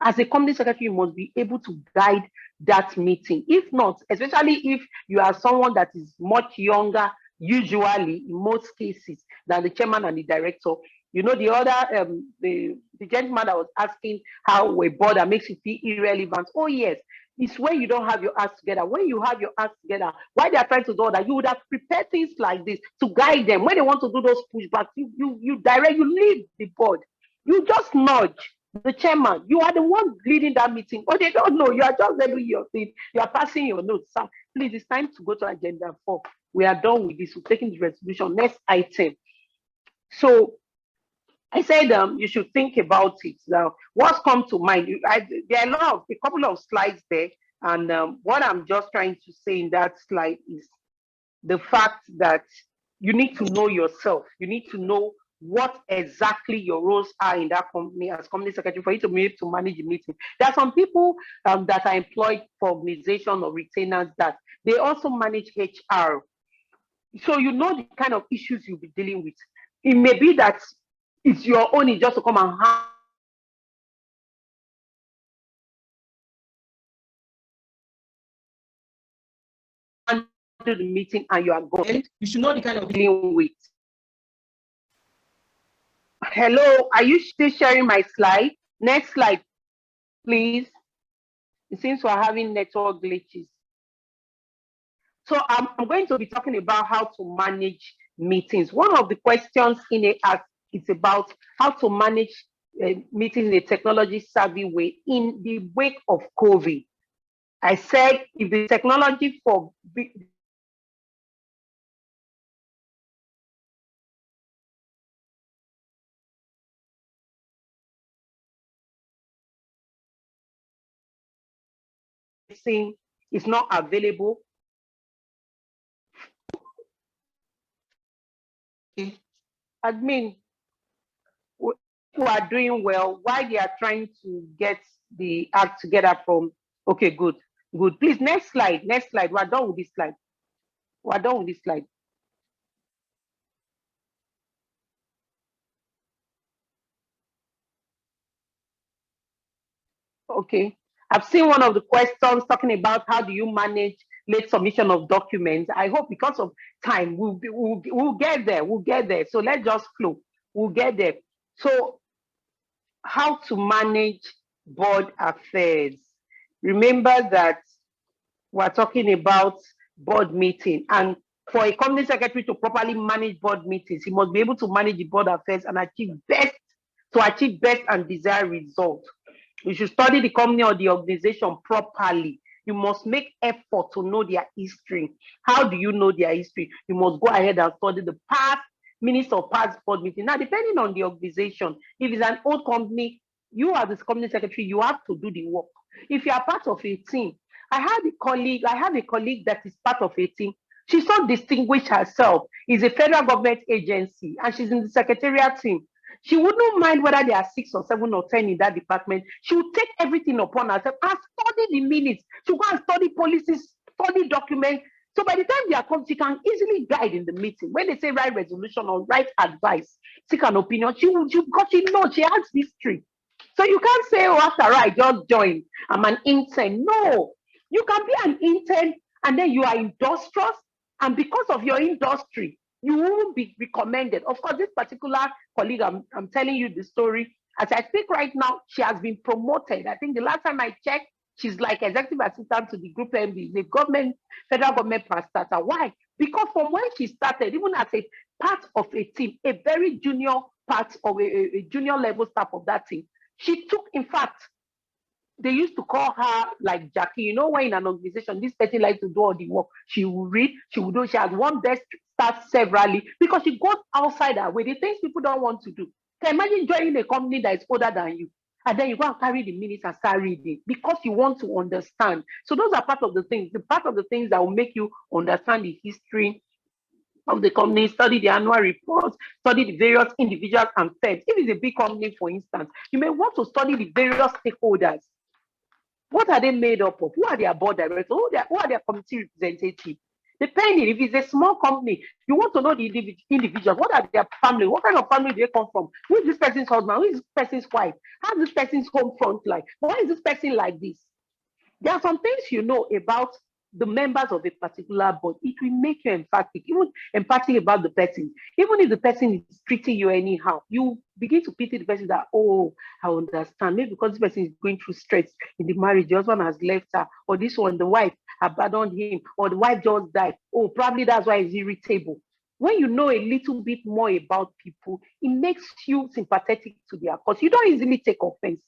Speaker 1: As a company secretary, you must be able to guide that meeting. If not, especially if you are someone that is much younger, usually in most cases, than the chairman and the director. You know, the other, the gentleman that was asking how a board that makes you feel irrelevant. Oh yes, it's when you don't have your acts together. When you have your acts together, why they are trying to do that, you would have prepared things like this to guide them. When they want to do those pushbacks, you direct, you lead the board. You just nudge the chairman. You are the one leading that meeting, but they don't know. You are just doing your thing. You are passing your notes. Sir, please, it's time to go to agenda 4. We are done with this. We're taking the resolution. Next item. So I said you should think about it. Now, what's come to mind? There are a couple of slides there, and what I'm just trying to say in that slide is the fact that you need to know yourself. You need to know what exactly your roles are in that company as company secretary for you to be able to manage the meeting. There are some people that are employed for organization or retainers that they also manage HR. So you know the kind of issues you'll be dealing with. It may be that it's your own, just to come and handle the meeting and you are going. You should know the kind of dealing with. Hello, are you still sharing my slide? Next slide, please. It seems we're having network glitches. So I'm going to be talking about how to manage meetings. One of the questions in it is about how to manage meetings in a technology savvy way in the wake of COVID. I said if the technology for is not available. Okay. Admin, who are doing well, why they are trying to get the act together from, okay, good. Please, next slide. We're done with this slide. Okay. I've seen one of the questions talking about how do you manage late submission of documents. I hope because of time, we'll get there. So let's just flow. We'll get there. So how to manage board affairs. Remember that we're talking about board meeting, and for a company secretary to properly manage board meetings, he must be able to manage the board affairs and achieve best and desired results. You should study the company or the organization properly. You must make effort to know their history. How do you know their history? You must go ahead and study the past minutes of past board meeting. Now, depending on the organization, if it's an old company, you as the company secretary, you have to do the work. If you are part of a team, I have a colleague that is part of a team. She so distinguished herself. It's a federal government agency, and she's in the secretariat team. She wouldn't mind whether there are 6 or 7 or 10 in that department. She would take everything upon herself and study the minutes. She would go and study policies, study documents. So by the time they are come, she can easily guide in the meeting. When they say write resolution or write advice, seek an opinion, because she knows, she has history. So you can't say, oh, after I just joined, I'm an intern. No, you can be an intern and then you are industrious, and because of your industry, you won't be recommended. Of course, this particular colleague, I'm telling you the story. As I speak right now, she has been promoted. I think the last time I checked, she's like executive assistant to the group MD, the federal government parastatal. Why? Because from when she started, even as a part of a team, a very junior part of a junior level staff of that team, she took, in fact, they used to call her like Jackie. You know, when in an organization, this person likes to do all the work. She will read, she will do, she has won best start severally because she goes outside her way. The things people don't want to do. Can you imagine joining a company that is older than you, and then you go and carry the minutes and start reading because you want to understand. So those are part of the things that will make you understand the history of the company, study the annual reports, study the various individuals and firms. If it's a big company, for instance, you may want to study the various stakeholders. What are they made up of? Who are their board directors? Who are their committee representatives? Depending, if it's a small company, you want to know the individuals. What are their family? What kind of family do they come from? Who is this person's husband? Who is this person's wife? How's this person's home front like? Why is this person like this? There are some things you know about the members of a particular board. It will make you empathic, even empathic about the person. Even if the person is treating you anyhow, you begin to pity the person that, oh, I understand. Maybe because this person is going through stress in the marriage, the husband has left her, or this one, the wife abandoned him, or the wife just died. Oh, probably that's why he's irritable. When you know a little bit more about people, it makes you sympathetic to their cause. You don't easily take offense.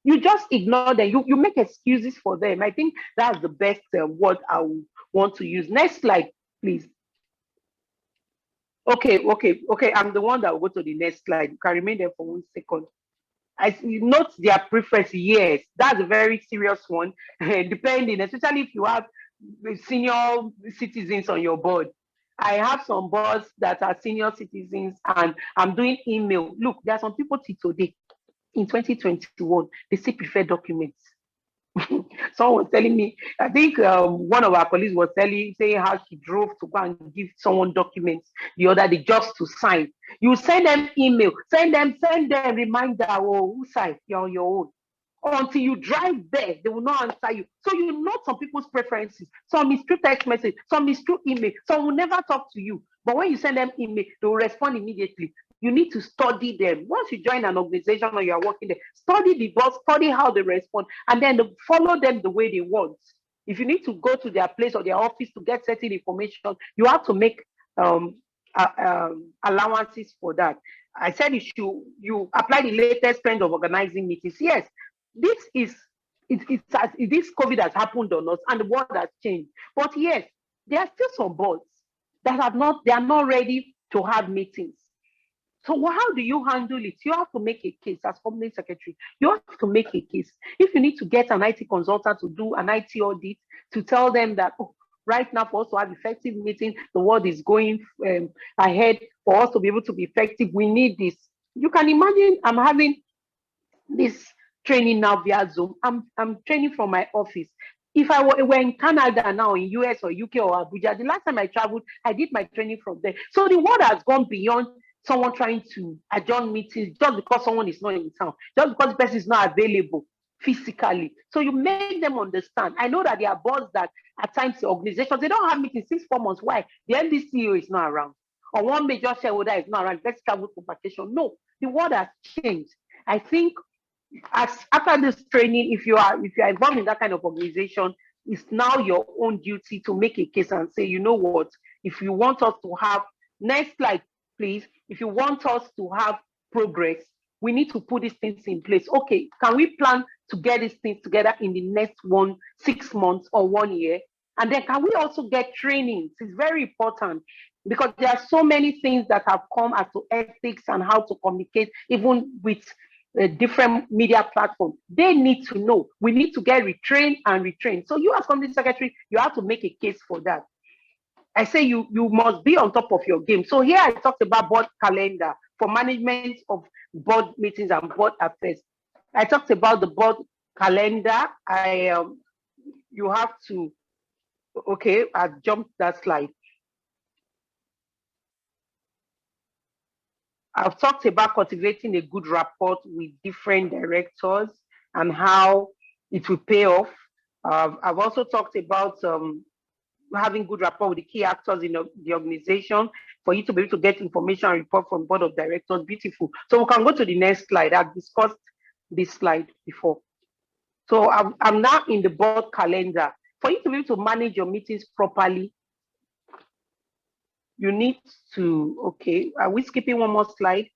Speaker 1: You just ignore them. You make excuses for them. I think that's the best word I would want to use. Next slide, please. Okay. I'm the one that will go to the next slide. You can remain there for 1 second. I note their preference. Yes, that's a very serious one. Depending, especially if you have senior citizens on your board. I have some boards that are senior citizens, and I'm doing email. Look, there are some people today. In 2021, they still prefer documents. Someone was telling me, I think one of our colleagues was saying how she drove to go and give someone documents the other day just to sign. You send them email, send them reminder, oh, who signed? You're on your own. Until you drive there, they will not answer you. So you know some people's preferences. Some is through text message, some is through email, some will never talk to you. But when you send them email, they will respond immediately. You need to study them. Once you join an organization or you are working there, study the boss, study how they respond, and then follow them the way they want. If you need to go to their place or their office to get certain information, you have to make allowances for that. I said you apply the latest trend of organizing meetings. Yes, this COVID has happened on us and the world has changed. But yes, there are still some boards that are not ready to have meetings. So how do you handle it? You have to make a case as company secretary. You have to make a case. If you need to get an IT consultant to do an IT audit, to tell them that, oh, right now for us to have effective meeting, the world is going ahead. For us to be able to be effective, we need this. You can imagine I'm having this training now via Zoom. I'm training from my office. If I were in Canada now, in US or UK or Abuja, the last time I traveled, I did my training from there. So the world has gone beyond someone trying to adjourn meetings just because someone is not in town, just because the person is not available physically. So you make them understand. I know that there are boards that at times the organizations, they don't have meetings 6-4 months. Why? The MD CEO is not around. Or one major shareholder is not around. Let's travel for vacation. No, the world has changed. I think after this training, if you are involved in that kind of organization, it's now your own duty to make a case and say, you know what, if you want us to have, next slide, please, if you want us to have progress, we need to put these things in place. Okay, can we plan to get these things together in the next 6 months or 1 year? And then can we also get trainings? It's very important because there are so many things that have come as to ethics and how to communicate, even with different media platforms. They need to know. We need to get retrained and retrained. So you as company secretary, you have to make a case for that. I say you must be on top of your game. So here I talked about board calendar for management of board meetings and board affairs. I talked about the board calendar. You have to, okay, I've jumped that slide. I've talked about cultivating a good rapport with different directors and how it will pay off. I've also talked about having good rapport with the key actors in the organization for you to be able to get information and report from board of directors. Beautiful. So we can go to the next slide. I've discussed this slide before. So I'm now in the board calendar. For you to be able to manage your meetings properly, you need to, okay, are we skipping one more slide?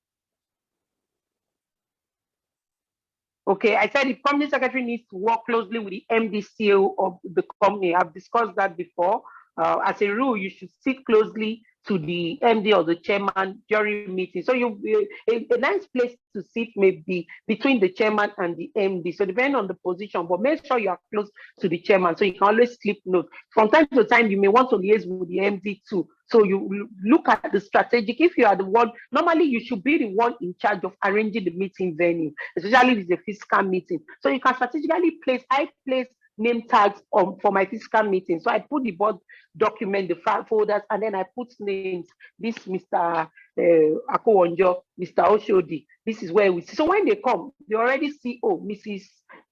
Speaker 1: Okay, I said the company secretary needs to work closely with the MD CEO of the company. I've discussed that before. As a rule, you should sit closely to the MD or the chairman during meetings. So a nice place to sit may be between the chairman and the MD. So depending on the position, but make sure you are close to the chairman so you can always slip notes. From time to time, you may want to liaise with the MD too. So you look at the strategic. If you are the one, normally you should be the one in charge of arranging the meeting venue, especially if it's a physical meeting. So you can strategically place, I place name tags for my physical meeting. So I put the board document, the file folders, and then I put names. This Mr. Akowonjo, Mr. Oshodi. This is where we see. So when they come, they already see, oh, Mrs.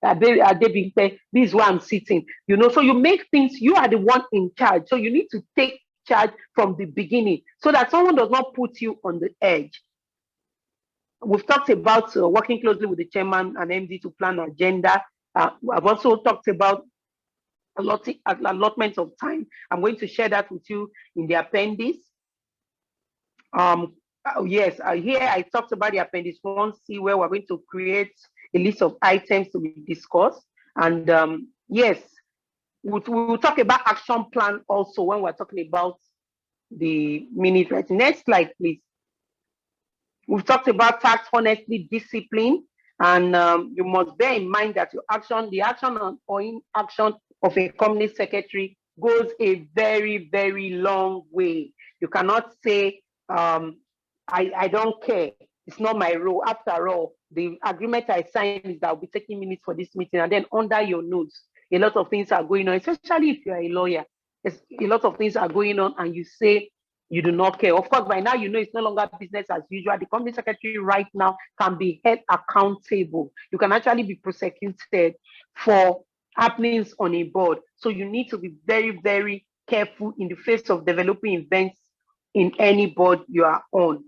Speaker 1: Adebimpe, this is where I'm sitting. You know, so you make things, you are the one in charge. So you need to take charge from the beginning so that someone does not put you on the edge. We've talked about working closely with the chairman and MD to plan agenda. I've also talked about allotment of time. I'm going to share that with you in the appendix. Yes, here I talked about the appendix 1C, where we're going to create a list of items to be discussed. And yes, we'll talk about action plan also when we're talking about the minute writing. Next slide, please. We've talked about tax, honestly, discipline, and you must bear in mind that your action, the action or inaction of a company secretary goes a very, very long way. You cannot say, I don't care. It's not my role. After all, the agreement I signed is that I'll be taking minutes for this meeting, and then under your notes, a lot of things are going on, especially if you're a lawyer. A lot of things are going on, and you say you do not care. Of course, by now, you know it's no longer business as usual. The company secretary right now can be held accountable. You can actually be prosecuted for happenings on a board. So you need to be very, very careful in the face of developing events in any board you are on,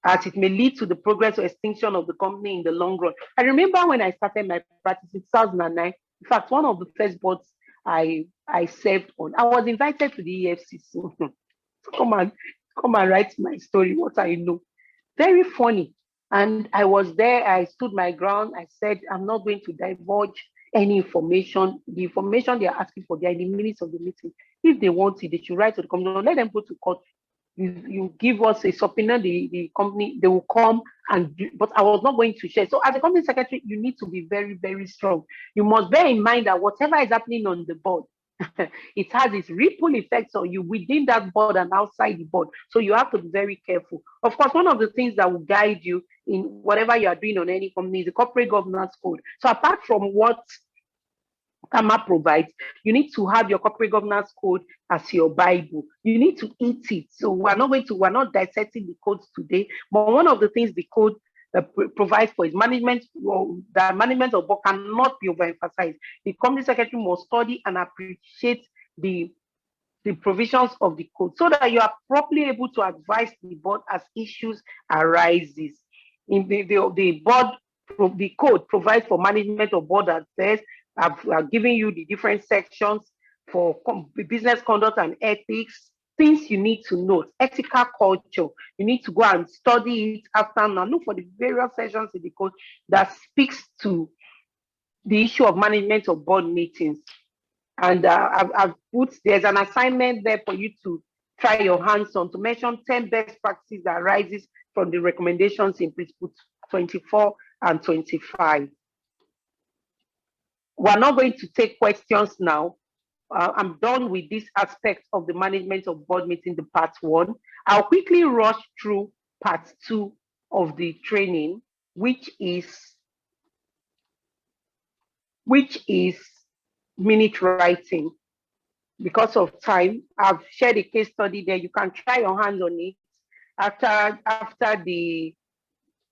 Speaker 1: as it may lead to the progress or extinction of the company in the long run. I remember when I started my practice in 2009, in fact, one of the first boards I served on, I was invited to the EFCC. Come and write my story, what I know. Very funny. And I was there, I stood my ground. I said, I'm not going to divulge any information. The information they are asking for, they are in the minutes of the meeting. If they want it, they should write to the company. Let them go to court. You give us a subpoena, the company, they will come and do, but I was not going to share. So as a company secretary, you need to be very, very strong. You must bear in mind that whatever is happening on the board, it has its ripple effects on you within that board and outside the board. So you have to be very careful. Of course, one of the things that will guide you in whatever you are doing on any company is the corporate governance code. So apart from what CAMA provides, you need to have your corporate governance code as your Bible. You need to eat it. So we're not dissecting the codes today, but one of the things the code provides for is management. The management of board cannot be overemphasized. The company secretary must study and appreciate the provisions of the code so that you are properly able to advise the board as issues arises. In the board, the code provides for management of board affairs. I've given you the different sections for business conduct and ethics, things you need to know, ethical culture. You need to go and study it after now. Look for the various sections in the code that speaks to the issue of management of board meetings. And I've put, there's an assignment there for you to try your hands on to mention 10 best practices that arises from the recommendations in principle 24 and 25. We're not going to take questions now. I'm done with this aspect of the management of board meeting, the part 1. I'll quickly rush through part 2 of the training, which is minute writing. Because of time, I've shared a case study there. You can try your hands on it after the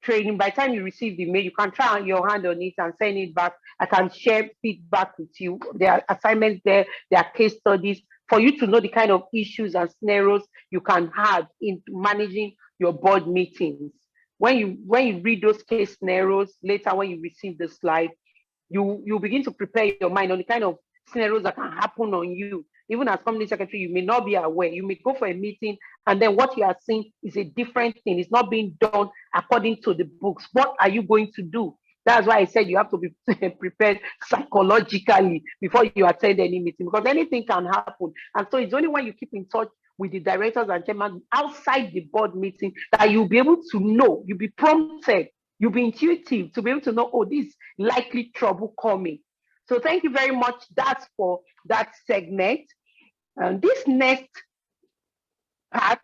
Speaker 1: training. By the time you receive the mail, you can try your hand on it and send it back. I can share feedback with you. There are assignments there, there are case studies for you to know the kind of issues and scenarios you can have in managing your board meetings. When you read those case scenarios later, when you receive the slide, you begin to prepare your mind on the kind of scenarios that can happen on you. Even as company secretary, you may not be aware. You may go for a meeting and then what you are seeing is a different thing. It's not being done according to the books. What are you going to do? That's why I said you have to be prepared psychologically before you attend any meeting, because anything can happen. And so it's only when you keep in touch with the directors and chairman outside the board meeting that you'll be able to know, you'll be prompted, you'll be intuitive to be able to know, oh, this likely trouble coming. So thank you very much. That's for that segment. And this next part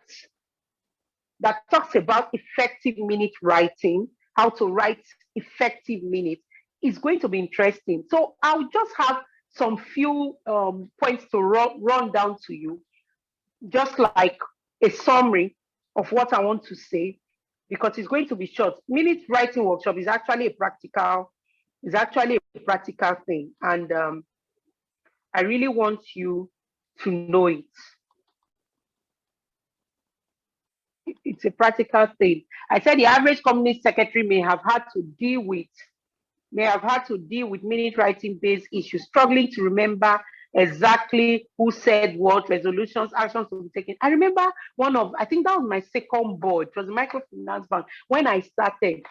Speaker 1: that talks about effective minute writing, how to write effective minutes, is going to be interesting. So I'll just have some few points to run down to you, just like a summary of what I want to say, because it's going to be short. Minute writing workshop is actually a practical thing, and I really want you to know it. It's a practical thing. I said the average company secretary may have had to deal with minute writing based issues, struggling to remember exactly who said what, resolutions, actions to be taken. I remember I think that was my second board. It was Microfinance Bank when I started.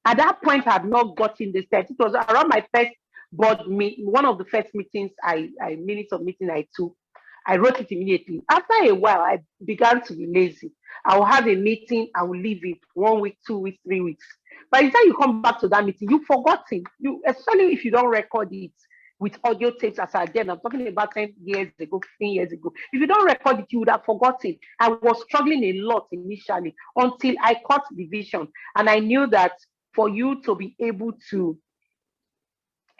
Speaker 1: At that point, I had not gotten the set. It was around my first board meeting, one of the first meetings minutes of meeting I took. I wrote it immediately. After a while, I began to be lazy. I will have a meeting, I will leave it 1 week, 2 weeks, 3 weeks. By the time you come back to that meeting, you've forgotten. Especially if you don't record it with audio tapes as I did. I'm talking about 10 years ago, 15 years ago. If you don't record it, you would have forgotten. I was struggling a lot initially until I caught the vision. And I knew that for you to be able to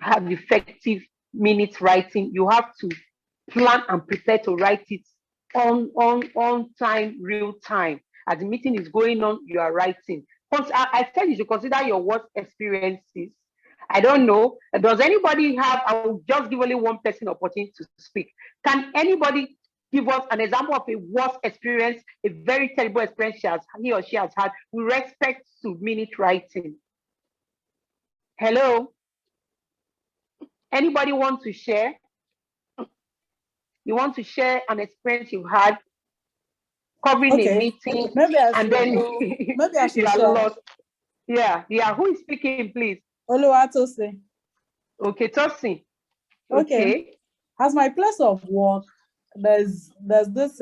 Speaker 1: have effective minute writing, you have to plan and prepare to write it on time, real time. As the meeting is going on, you are writing. I said you should consider your work experiences. I don't know. Does anybody have? I will just give only one person opportunity to speak. Can anybody give us an example of a worst experience, a very terrible experience he or she has had with respect to minute writing? Hello? Anybody want to share? You want to share an experience you've had covering a meeting, and then
Speaker 5: maybe I should
Speaker 1: you are
Speaker 5: share.
Speaker 1: lost. Yeah. Who is speaking, please?
Speaker 5: Oluwatosin.
Speaker 1: Okay, Tosin.
Speaker 5: Okay. As my place of work, there's this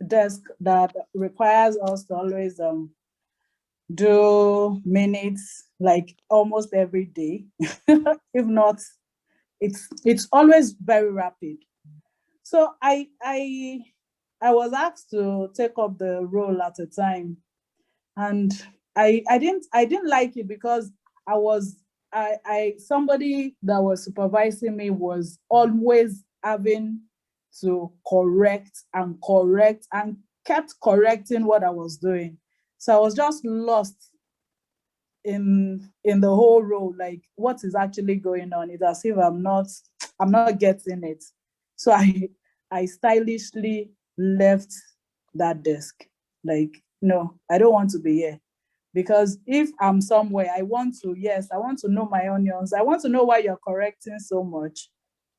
Speaker 5: desk that requires us to always do minutes like almost every day, if not it's always very rapid. So I was asked to take up the role at a time, and I didn't like it because somebody that was supervising me was always having to correct and kept correcting what I was doing. So I was just lost in the whole role, like what is actually going on. It's as if I'm not getting it. So I stylishly left that desk. Like, no, I don't want to be here. Because if I'm somewhere, I want to know my onions. I want to know why you're correcting so much.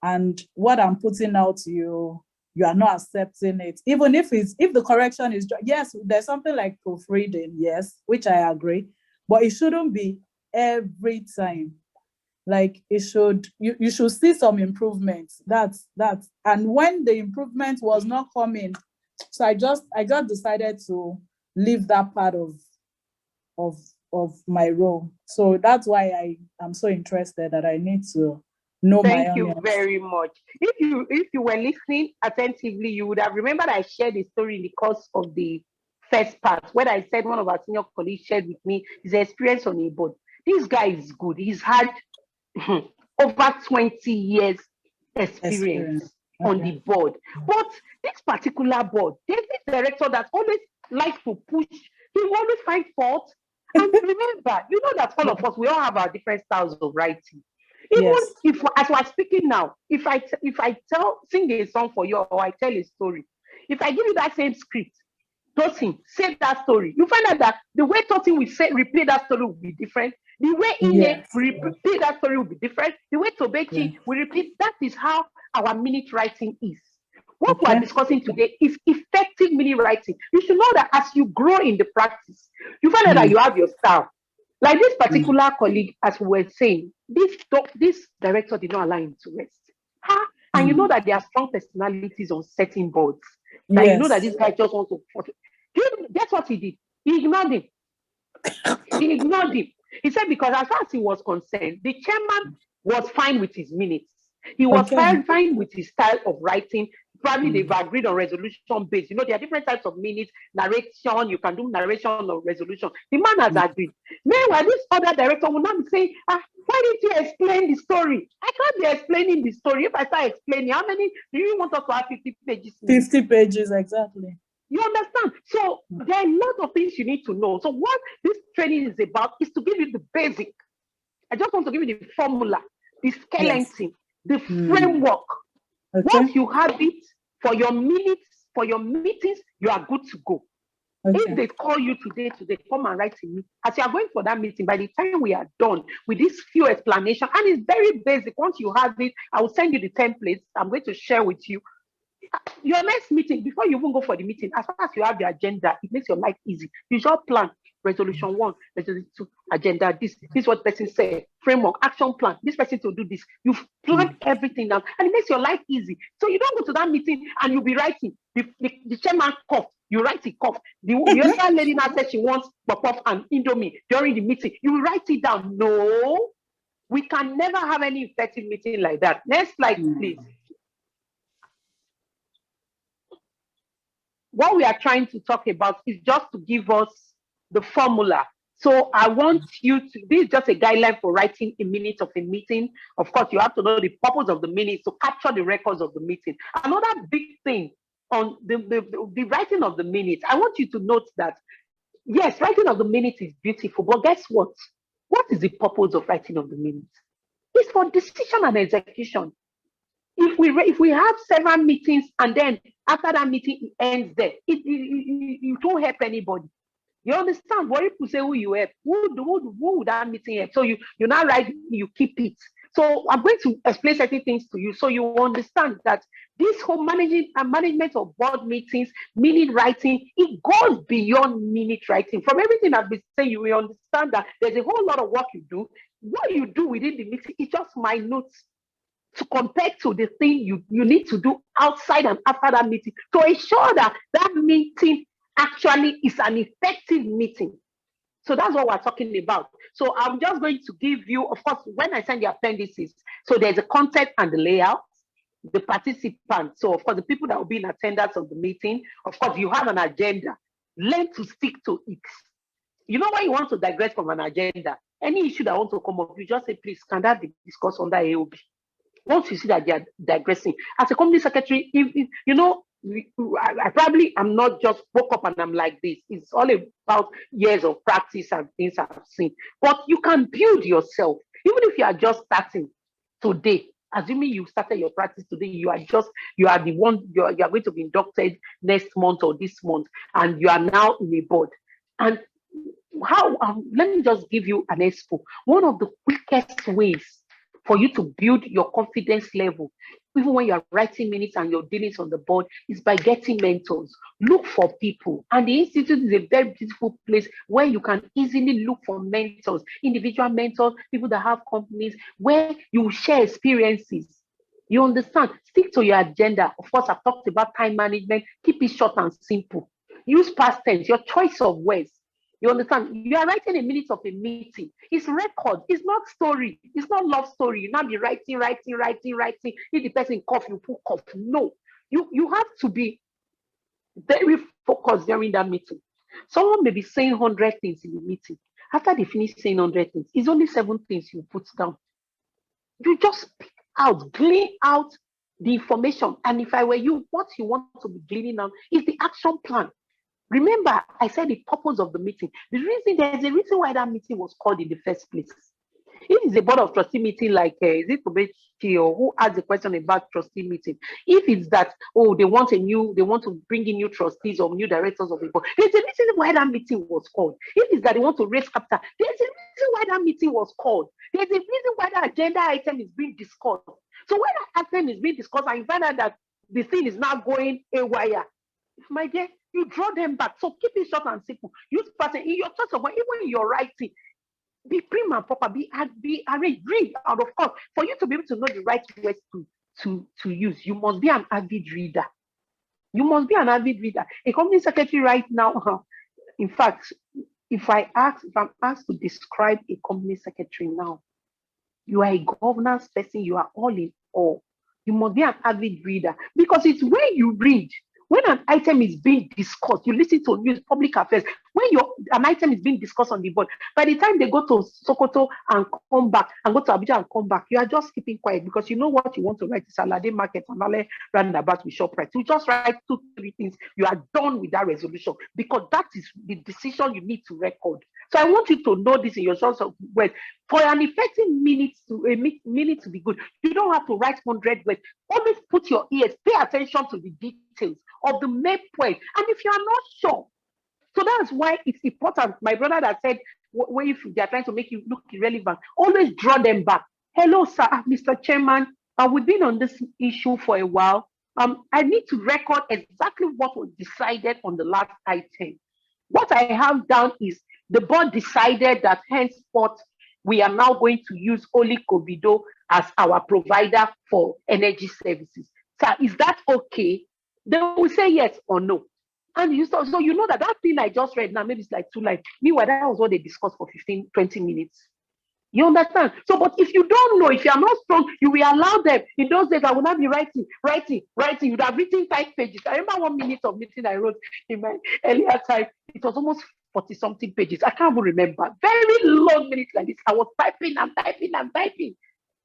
Speaker 5: And what I'm putting out, you are not accepting it. Even if the correction is, yes, there's something like proofreading, yes, which I agree, but it shouldn't be every time. Like you should see some improvements. That's and when the improvement was not coming, so I just decided to leave that part of my role. So that's why I am so interested that I need to know my onions.
Speaker 1: Thank you very much. If you were listening attentively, you would have remembered I shared a story in the course of the first part when I said one of our senior colleagues shared with me his experience on a board. This guy is good. He's had over 20 years experience on the board. But this particular board, there's this director that always likes to push. He always finds fault. And remember, you know that all of us, we all have our different styles of writing. Even if, as we're speaking now, if I sing a song for you or I tell a story, if I give you that same script, Tosin, say that story, you find out that the way Tosin will replay that story will be different. The way Ine will repeat that story will be different. The way Tobechi will repeat. That is how our minute writing is. What we are discussing today is effective minute writing. You should know that as you grow in the practice, you find out that you have your style. Like this particular colleague, as we were saying, this director did not allow him to rest. And you know that there are strong personalities on certain boards. That you know that this guy just wants to. Guess what he did? He ignored him. He said because as far as he was concerned, the chairman was fine with his minutes. He was fine with his style of writing. Probably they've agreed on resolution based. You know, there are different types of minutes, narration, you can do narration or resolution. The man has agreed. Meanwhile, this other director will not be saying, why didn't you explain the story? I can't be explaining the story. If I start explaining, how many do you want us to have 50 pages?
Speaker 5: 50 pages, exactly.
Speaker 1: You understand? So there are a lot of things you need to know. So what this training is about is to give you the basic. I just want to give you the formula, the skeleton, the framework. Once you have it for your minutes, for your meetings, you are good to go. If they call you today, come and write to me. As you are going for that meeting, by the time we are done with this few explanations, and it's very basic. Once you have it, I will send you the templates. I'm going to share with you. Your next meeting, before you even go for the meeting, as far as you have the agenda, it makes your life easy. You just plan resolution 1, resolution 2, agenda, this is what person said, framework, action plan, this person to do this. You've planned everything down and it makes your life easy. So you don't go to that meeting and you'll be writing. The chairman cough, you write it cough. The other lady now said she wants pop-off and Indomie during the meeting. You will write it down. No, we can never have any effective meeting like that. Next slide, please. What we are trying to talk about is just to give us the formula. So I want you to, this is just a guideline for writing a minute of a meeting. Of course, you have to know the purpose of the minute to capture the records of the meeting. Another big thing on the writing of the minute, I want you to note that, yes, writing of the minute is beautiful, but guess what? What is the purpose of writing of the minute? It's for decision and execution. If we have several meetings and then after that meeting it ends there, it won't help anybody. You understand? What people say who you help, who would that meeting help? So you now write, you keep it. So I'm going to explain certain things to you so you understand that this whole management of board meetings, minute writing, it goes beyond minute writing. From everything I've been saying, you will understand that there's a whole lot of work you do. What you do within the meeting is just minute to compare to the thing you need to do outside and after that meeting to ensure that that meeting actually is an effective meeting. So that's what we're talking about. So I'm just going to give you, of course, when I send the appendices, so there's a content and the layout, the participants. So of course, the people that will be in attendance of the meeting, of course, you have an agenda. Learn to stick to it. You know, when you want to digress from an agenda, any issue that wants to come up, you just say, please, can that be discussed under AOB? Once you see that they are digressing, as a company secretary, if you know, I probably am not just woke up and I'm like this. It's all about years of practice and things I've seen. But you can build yourself, even if you are just starting today. Assuming you started your practice today, you are the one, you are going to be inducted next month or this month, and you are now in a board. And how? Let me just give you an example. One of the quickest ways for you to build your confidence level, even when you're writing minutes and you're dealing on the board, is by getting mentors. Look for people. And the Institute is a very beautiful place where you can easily look for mentors, individual mentors, people that have companies, where you share experiences. You understand? Stick to your agenda. Of course, I've talked about time management. Keep it short and simple. Use past tense, your choice of words. You understand? You are writing a minute of a meeting. It's record. It's not story. It's not love story. You not be writing. If the person cough, you put cough. No. You have to be very focused during that meeting. Someone may be saying 100 things in the meeting. After they finish saying 100 things, it's only 7 things you put down. You just pick out, glean out the information. And if I were you, what you want to be gleaning out is the action plan. Remember, I said the purpose of the meeting. There's a reason why that meeting was called in the first place. If it's a board of trustee meeting, like is it Tobechi or who asked the question about trustee meeting? If it's that, they want to bring in new trustees or new directors of the board, there's a reason why that meeting was called. If it's that they want to raise capital, there's a reason why that meeting was called. There's a reason why the agenda item is being discussed. So when that item is being discussed and you find out that the thing is not going haywire, my dear, you draw them back. So keep it short and simple. Use pattern in your thoughts of even in your writing. Be prim and proper. Be arranged. Read. And of course, for you to be able to know the right words to use, you must be an avid reader. You must be an avid reader. A company secretary right now, in fact, if I'm asked to describe a company secretary now, you are a governance person. You are all in all. You must be an avid reader, because it's when you read. When an item is being discussed, you listen to news, public affairs. When an item is being discussed on the board, by the time they go to Sokoto and come back, and go to Abuja and come back, you are just keeping quiet, because you know what you want to write is Alade Market and Alade Roundabout with ShopRite. You just write 2-3 things. You are done with that resolution, because that is the decision you need to record. So I want you to know this in your choice of words. For an effective minute to be good, you don't have to write 100 words. Always put your ears, pay attention to the details of the main point. And if you are not sure, so that's why it's important. My brother that said, if they are trying to make you look irrelevant, always draw them back. Hello, sir, Mr. Chairman. We've been on this issue for a while. I need to record exactly what was decided on the last item. What I have done is the board decided that henceforth we are now going to use only Covido as our provider for energy services. So is that okay? They will say yes or no. And so you know that thing I just read now, maybe it's like 2 lines. Meanwhile, that was what they discussed for 15, 20 minutes. You understand? So, but if you don't know, if you are not strong, you will allow them. In those days, I will not be writing. You'd have written 5 pages. I remember 1 minute of meeting I wrote in my earlier time. It was almost 40-something pages. I can't even remember. Very long minutes like this. I was typing.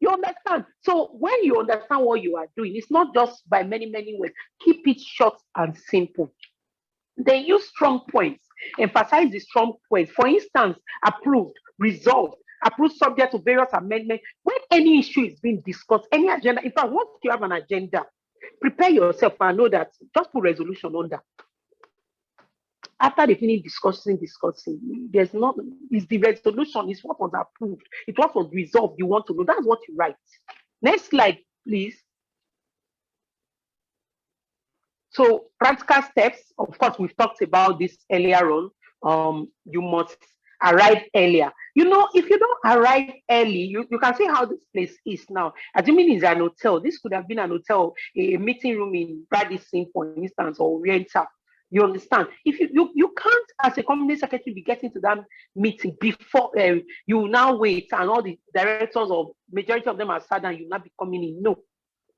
Speaker 1: You understand? So when you understand what you are doing, it's not just by many words. Keep it short and simple. They use strong points. Emphasize the strong points. For instance, approved, resolved, approved subject to various amendments. When any issue is being discussed, any agenda, in fact, once you have an agenda, prepare yourself and know that just put resolution under. After they finish discussing, there's not, it's the resolution, it's what was approved, it's what was resolved, you want to know. That's what you write. Next slide, please. So practical steps, of course, we've talked about this earlier on. You must arrive earlier. You know, if you don't arrive early, you can see how this place is now. Assuming it's an hotel, this could have been an hotel, a meeting room in Radisson, for instance, or Oriental. You understand? If you can't, as a company secretary, be getting to that meeting before you now wait, and all the directors or majority of them are sad, and you not be coming in. No,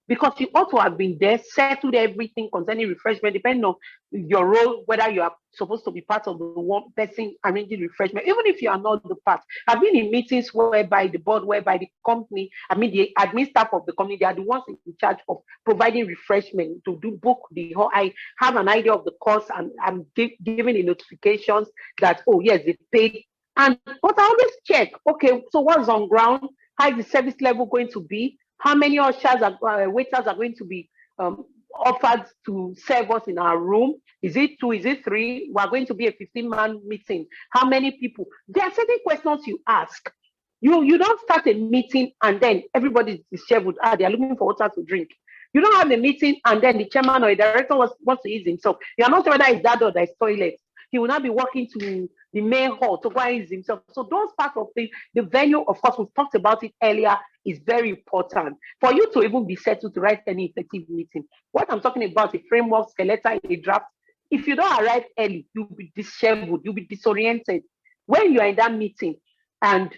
Speaker 1: because you ought to have been there, settled everything concerning refreshment, depending on your role, whether you are supposed to be part of the one person arranging refreshment, even if you are not the part. I've been in meetings whereby the board, whereby the company, the admin staff of the company, they are the ones in charge of providing refreshment to do book the whole. I have an idea of the cost, and I'm giving the notifications that, oh yes, they paid. But I always check, okay, so what's on ground? How is the service level going to be? How many ushers waiters are going to be offered to serve us in our room? Is it 2? Is it 3? We're going to be a 15-man meeting. How many people? There are certain questions you ask. You don't start a meeting and then everybody is disheveled. They are looking for water to drink. You don't have a meeting and then the chairman or the director wants to use himself. You are not sure whether it's that or that is toilet. He will not be walking to the main hall to go and use himself. So those parts of the venue, of course, we've talked about it earlier, is very important for you to even be settled to write any effective meeting. What I'm talking about, a framework, skeleton, a draft. If you don't arrive early, you'll be disheveled, you'll be disoriented. When you are in that meeting and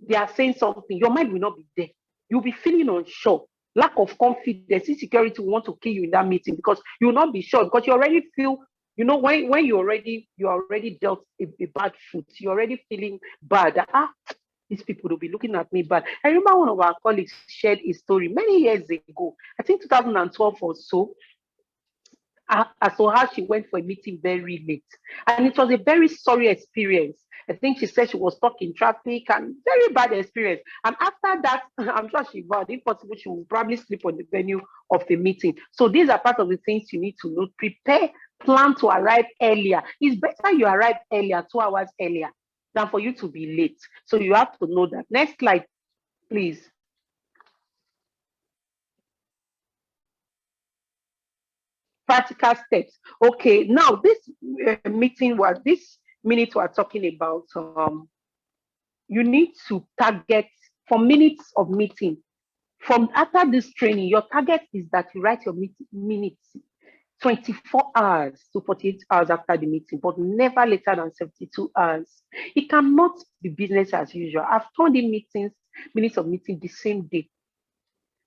Speaker 1: they are saying something, your mind will not be there. You'll be feeling unsure, lack of confidence, insecurity will want to kill you in that meeting because you will not be sure, because you already feel, when you already dealt a bad foot, you're already feeling bad. These people will be looking at me bad. I remember one of our colleagues shared a story many years ago, I think 2012 or so, as to how she went for a meeting very late. And it was a very sorry experience. I think she said she was stuck in traffic and very bad experience. And after that, I'm sure she vowed, if possible, she will probably sleep on the venue of the meeting. So these are part of the things you need to know. Prepare, plan to arrive earlier. It's better you arrive earlier, 2 hours earlier, than for you to be late. So you have to know that. Next slide, please. Practical steps. Okay, now this this minute we're talking about, you need to target for minutes of meeting. From after this training, your target is that you write your minutes 24 hours to 48 hours after the meeting, but never later than 72 hours. It cannot be business as usual. I've turned in minutes of meeting the same day.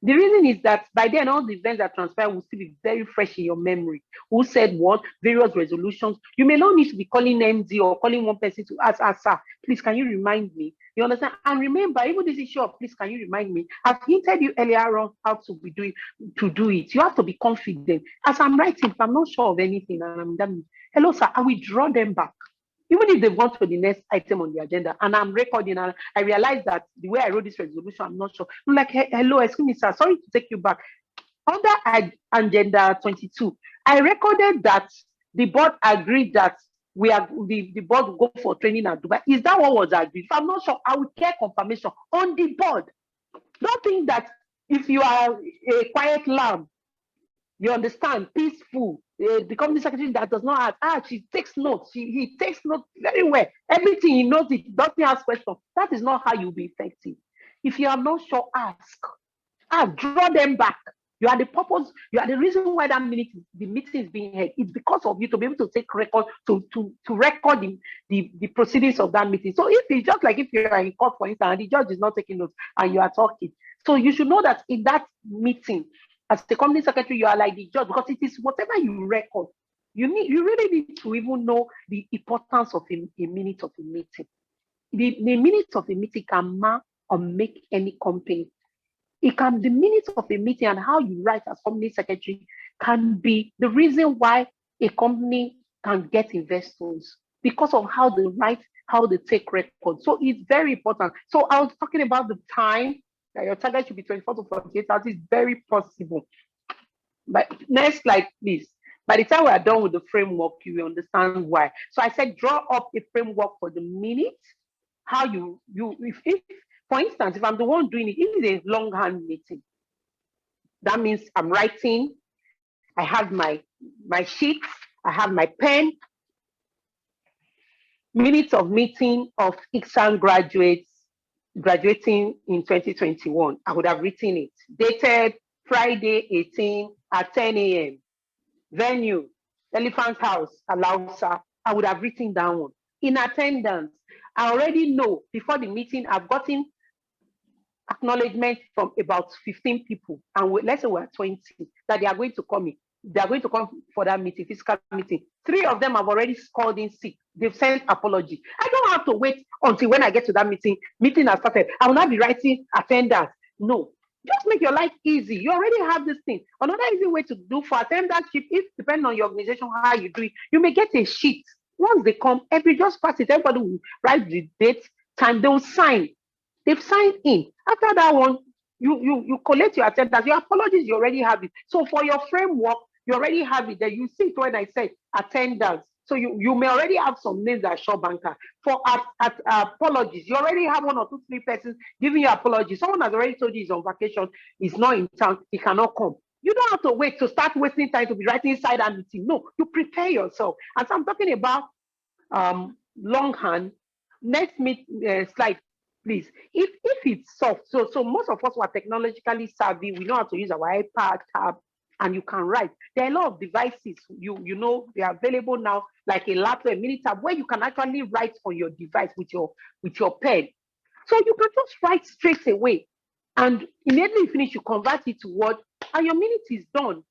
Speaker 1: The reason is that by then, all the events that transpire will still be very fresh in your memory. Who said what? Various resolutions. You may not need to be calling MD or calling one person to ask, sir, please, can you remind me? You understand? And remember, even this issue of, please, can you remind me? I've hinted you earlier on how to do it. You have to be confident. As I'm writing, if I'm not sure of anything, and I'm done, hello, sir, I will draw them back. Even if they want for the next item on the agenda, and I'm recording, and I realize that the way I wrote this resolution, I'm not sure. I'm like, hello, excuse me, sir, sorry to take you back. Under agenda 22, I recorded that the board agreed that the board will go for training at Dubai. Is that what was agreed? If I'm not sure, I will get confirmation on the board. Don't think that if you are a quiet lamb, you understand, peaceful, the company secretary that does not ask, she takes notes, he takes notes very well. Everything he knows, it doesn't ask questions. That is not how you'll be effective. If you are not sure, ask, draw them back. You are the purpose, you are the reason why the meeting is being held. It's because of you to be able to take record, to record the proceedings of that meeting. So if it's just like if you're in court, for instance, and the judge is not taking notes and you are talking. So you should know that in that meeting, as the company secretary, you are like the judge, because it is whatever you record. You really need to even know the importance of a minute of a meeting. The minutes of a meeting can mark or make any company. The minutes of a meeting and how you write as company secretary can be the reason why a company can get investors, because of how they write, how they take record. So it's very important. So I was talking about the time. Your target should be 24 to 48 hours. It's very possible. But next slide, please. By the time we are done with the framework, you will understand why. So I said, draw up a framework for the minute. How if for instance, if I'm the one doing it, if it's a longhand meeting, that means I'm writing. I have my sheets. I have my pen. Minutes of meeting of ICSAN graduating in 2021. I would have written it. Dated Friday 18 at 10 a.m. Venue, Elephant's House, Alausa, I would have written down one. In attendance, I already know before the meeting, I've gotten acknowledgement from about 15 people, and let's say we're 20, that they are going to come in. They are going to come for that meeting, physical meeting. 3 of them have already called in sick. They've sent apology. I don't have to wait until when I get to that meeting has started. I will not be writing attendance. No, just make your life easy. You already have this thing. Another easy way to do for attendance, if depending on your organization, how you do it, you may get a sheet. Once they come, just pass it. Everybody will write the date, time, they will sign. They've signed in. After that one, you collect your attendance. Your apologies, you already have it. So for your framework, you already have it there. You see it when I say attendance. So you may already have some names that are short banker. For apologies, you already have 1 or 2, 3 persons giving you apologies. Someone has already told you he's on vacation, he's not in town, he cannot come. You don't have to wait to start wasting time to be writing inside that meeting. No, you prepare yourself. And so I'm talking about longhand. Next slide, please. If it's soft, so most of us who are technologically savvy, we know how to use our iPad, tab, and you can write. There are a lot of devices, you know, they are available now, like a laptop, a mini tab, where you can actually write on your device with your pen. So you can just write straight away, and immediately you finish, you convert it to Word, and your minute is done.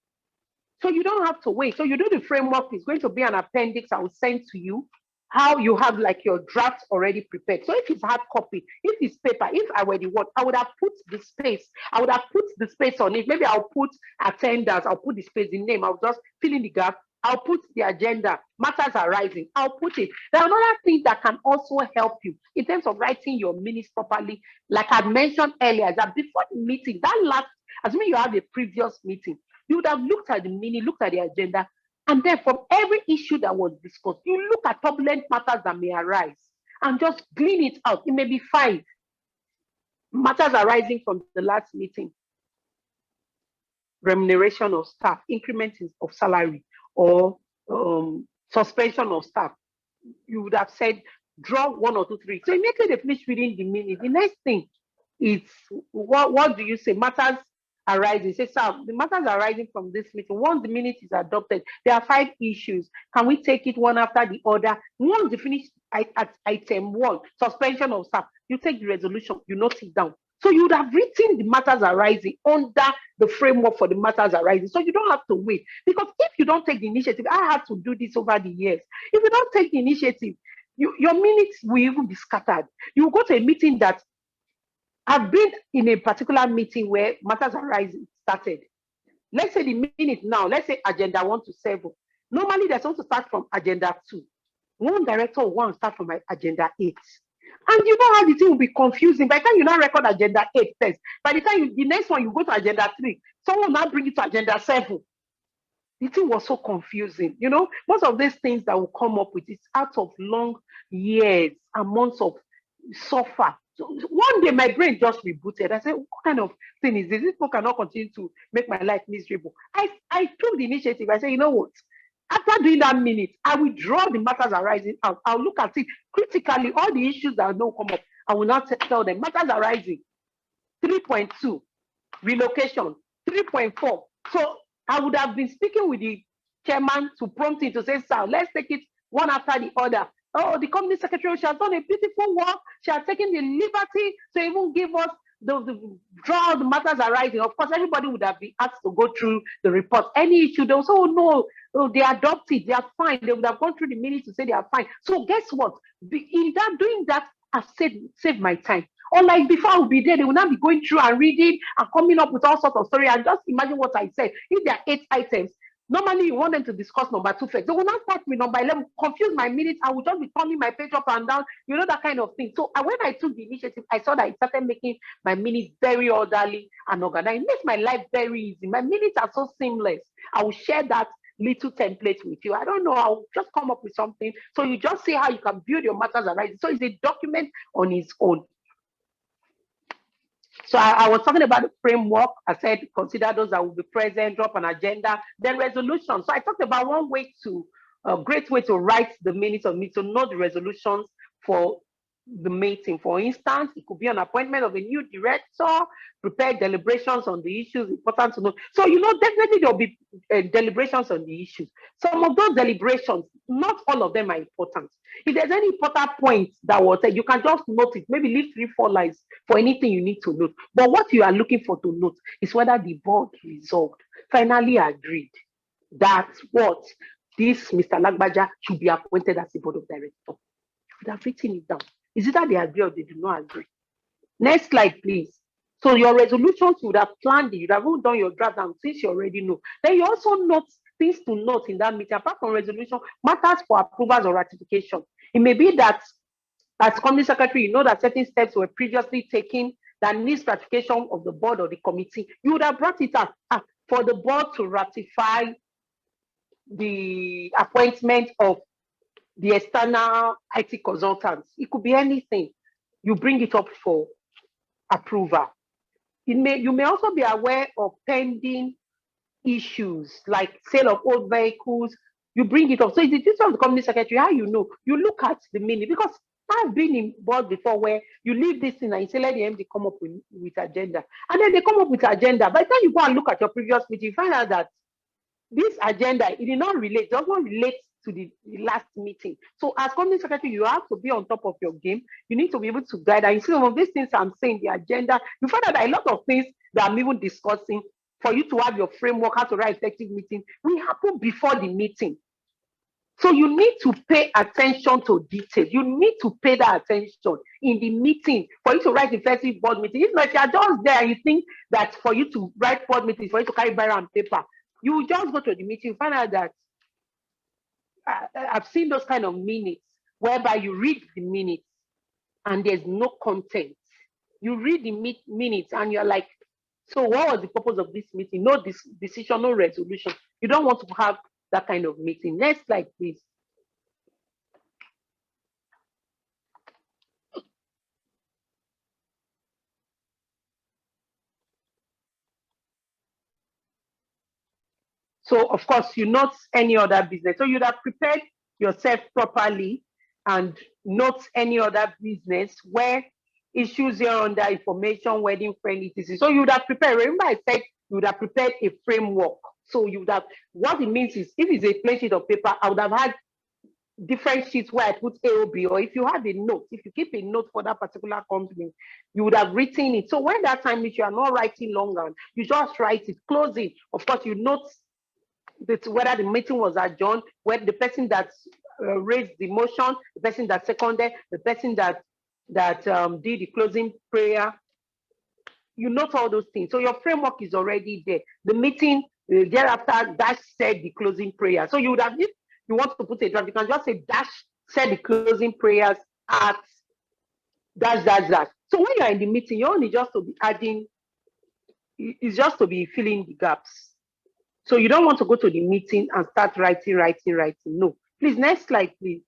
Speaker 1: So you don't have to wait. So you do the framework. It's going to be an appendix I will send to you, how you have like your drafts already prepared. So if it's hard copy, if it's paper, if I were the Word, I would have put the space. I would have put the space on it. Maybe I'll put attendance. I'll put the space, the name. I'll just fill in the gap. I'll put the agenda, matters arising. I'll put it. There are another thing that can also help you in terms of writing your minutes properly. Like I mentioned earlier, that before the meeting, that last, assuming you have a previous meeting, you would have looked at the minute, looked at the agenda, and then from every issue that was discussed, you look at turbulent matters that may arise and just glean it out. It may be 5 matters arising from the last meeting. Remuneration of staff, increment of salary, or suspension of staff. You would have said, draw 1 or 2, 3. So immediately they finish reading the minute. The next thing is, what do you say? Matters arising. Say, sir, the matters arising from this meeting. Once the minute is adopted, there are 5 issues. Can we take it one after the other? Once you finish at item 1, suspension of staff, you take the resolution, you note it down. So you would have written the matters arising under the framework for the matters arising. So you don't have to wait. Because if you don't take the initiative, I had to do this over the years. If you don't take the initiative, your minutes will even be scattered. You go to a meeting that, I've been in a particular meeting where matters arising started. Let's say the minute now, let's say agenda 1 to 7. Normally they're supposed to start from agenda 2. One director will want to start from agenda 8. And you know how the thing will be confusing. By the time you now record agenda 8 first, by the time the next one you go to agenda 3, someone will now bring it to agenda 7. The thing was so confusing. You know, most of these things that will come up with is out of long years and months of suffer. So one day my brain just rebooted. I said, what kind of thing is this? This book cannot continue to make my life miserable. I took the initiative. I said, you know what? After doing that minute, I will draw the matters arising out. I'll look at it critically, all the issues that will come up. I will not tell them. Matters arising. 3.2, relocation. 3.4. So I would have been speaking with the chairman to prompt him to say, sir, let's take it one after the other. Oh, the company secretary, she has done a beautiful work. She has taken the liberty to even give us the draw the matters arising. Of course, everybody would have been asked to go through the report. Any issue, they will say, oh no, they adopted, they are fine. They would have gone through the minutes to say they are fine. So guess what? In that, doing that, I've saved my time. Or like before I would be there, they will not be going through and reading and coming up with all sorts of story. And just imagine what I said. If there are 8 items, normally you want them to discuss number 2 first. They will not start with number 11, confuse my minutes. I will just be turning my page up and down, you know, that kind of thing. So when I took the initiative, I saw that it started making my minutes very orderly and organized. It makes my life very easy. My minutes are so seamless. I will share that little template with you. I don't know, I'll just come up with something. So you just see how you can build your matters arising. So it's a document on its own. So I was talking about the framework. I said, consider those that will be present, drop an agenda, then resolution. So I talked about a great way to write the minutes of meeting, to know the resolutions for the meeting. For instance, it could be an appointment of a new director, prepare deliberations on the issues important to know. So, definitely there'll be deliberations on the issues. Some of those deliberations, not all of them are important. If there's any important point that was said, you can just note it, maybe leave 3-4 lines for anything you need to note. But what you are looking for to note is whether the board resolved, finally agreed that what this Mr. Lagbaja should be appointed as the board of directors. You would have written it down. Is it that they agree or they do not agree? Next slide, please. So your resolutions, you would have planned it, you would have even done your draft down since you already know. Then you also note things to note in that meeting, apart from resolution, matters for approvals or ratification. It may be that as company secretary, you know that certain steps were previously taken that needs ratification of the board or the committee. You would have brought it up for the board to ratify the appointment of the external IT consultants. It could be anything. You bring it up for approval. You may also be aware of pending issues like sale of old vehicles. You bring it up. So it's the duty of the company secretary. How you look at the minute, because I've been in board before where you leave this thing and you say, let the MD come up with agenda. And then they come up with agenda. By the time you go and look at your previous meeting, you find out that this agenda, it did not relate, does not relate to the last meeting. So as company secretary, you have to be on top of your game. You need to be able to guide. And you see some of these things I'm saying, the agenda, you find out that a lot of things that I'm even discussing for you to have your framework, how to write effective meeting, will happen before the meeting. So you need to pay attention to details. You need to pay that attention in the meeting for you to write effective board meeting. If not, you are just there and you think that for you to write board meeting, for you to carry biro and paper, you will just go to the meeting, find out that I've seen those kind of minutes whereby you read the minutes and there's no content. You read the minutes and you're like, so what was the purpose of this meeting? No decision, no resolution. You don't want to have that kind of meeting. Next slide, please. So of course, you note any other business. So you'd have prepared yourself properly and note any other business where issues here under information, wedding friend, etc. So you would have prepared. Remember I said you would have prepared a framework. So you would have, what it means is if it's a plain sheet of paper, I would have had different sheets where I put AOB, or if you have a note, if you keep a note for that particular company, you would have written it. So when that time is, you are not writing longer, you just write it, close it. Of course, you note that whether the meeting was adjourned, whether the person that raised the motion, the person that seconded, the person that did the closing prayer. You note all those things. So your framework is already there. The meeting thereafter dash said the closing prayer. So you would have, if you want to put a draft, you can just say dash said the closing prayers at dash dash dash. So when you're in the meeting, you only just to be adding, it's just to be filling the gaps. So you don't want to go to the meeting and start writing. No. Please, next slide, please.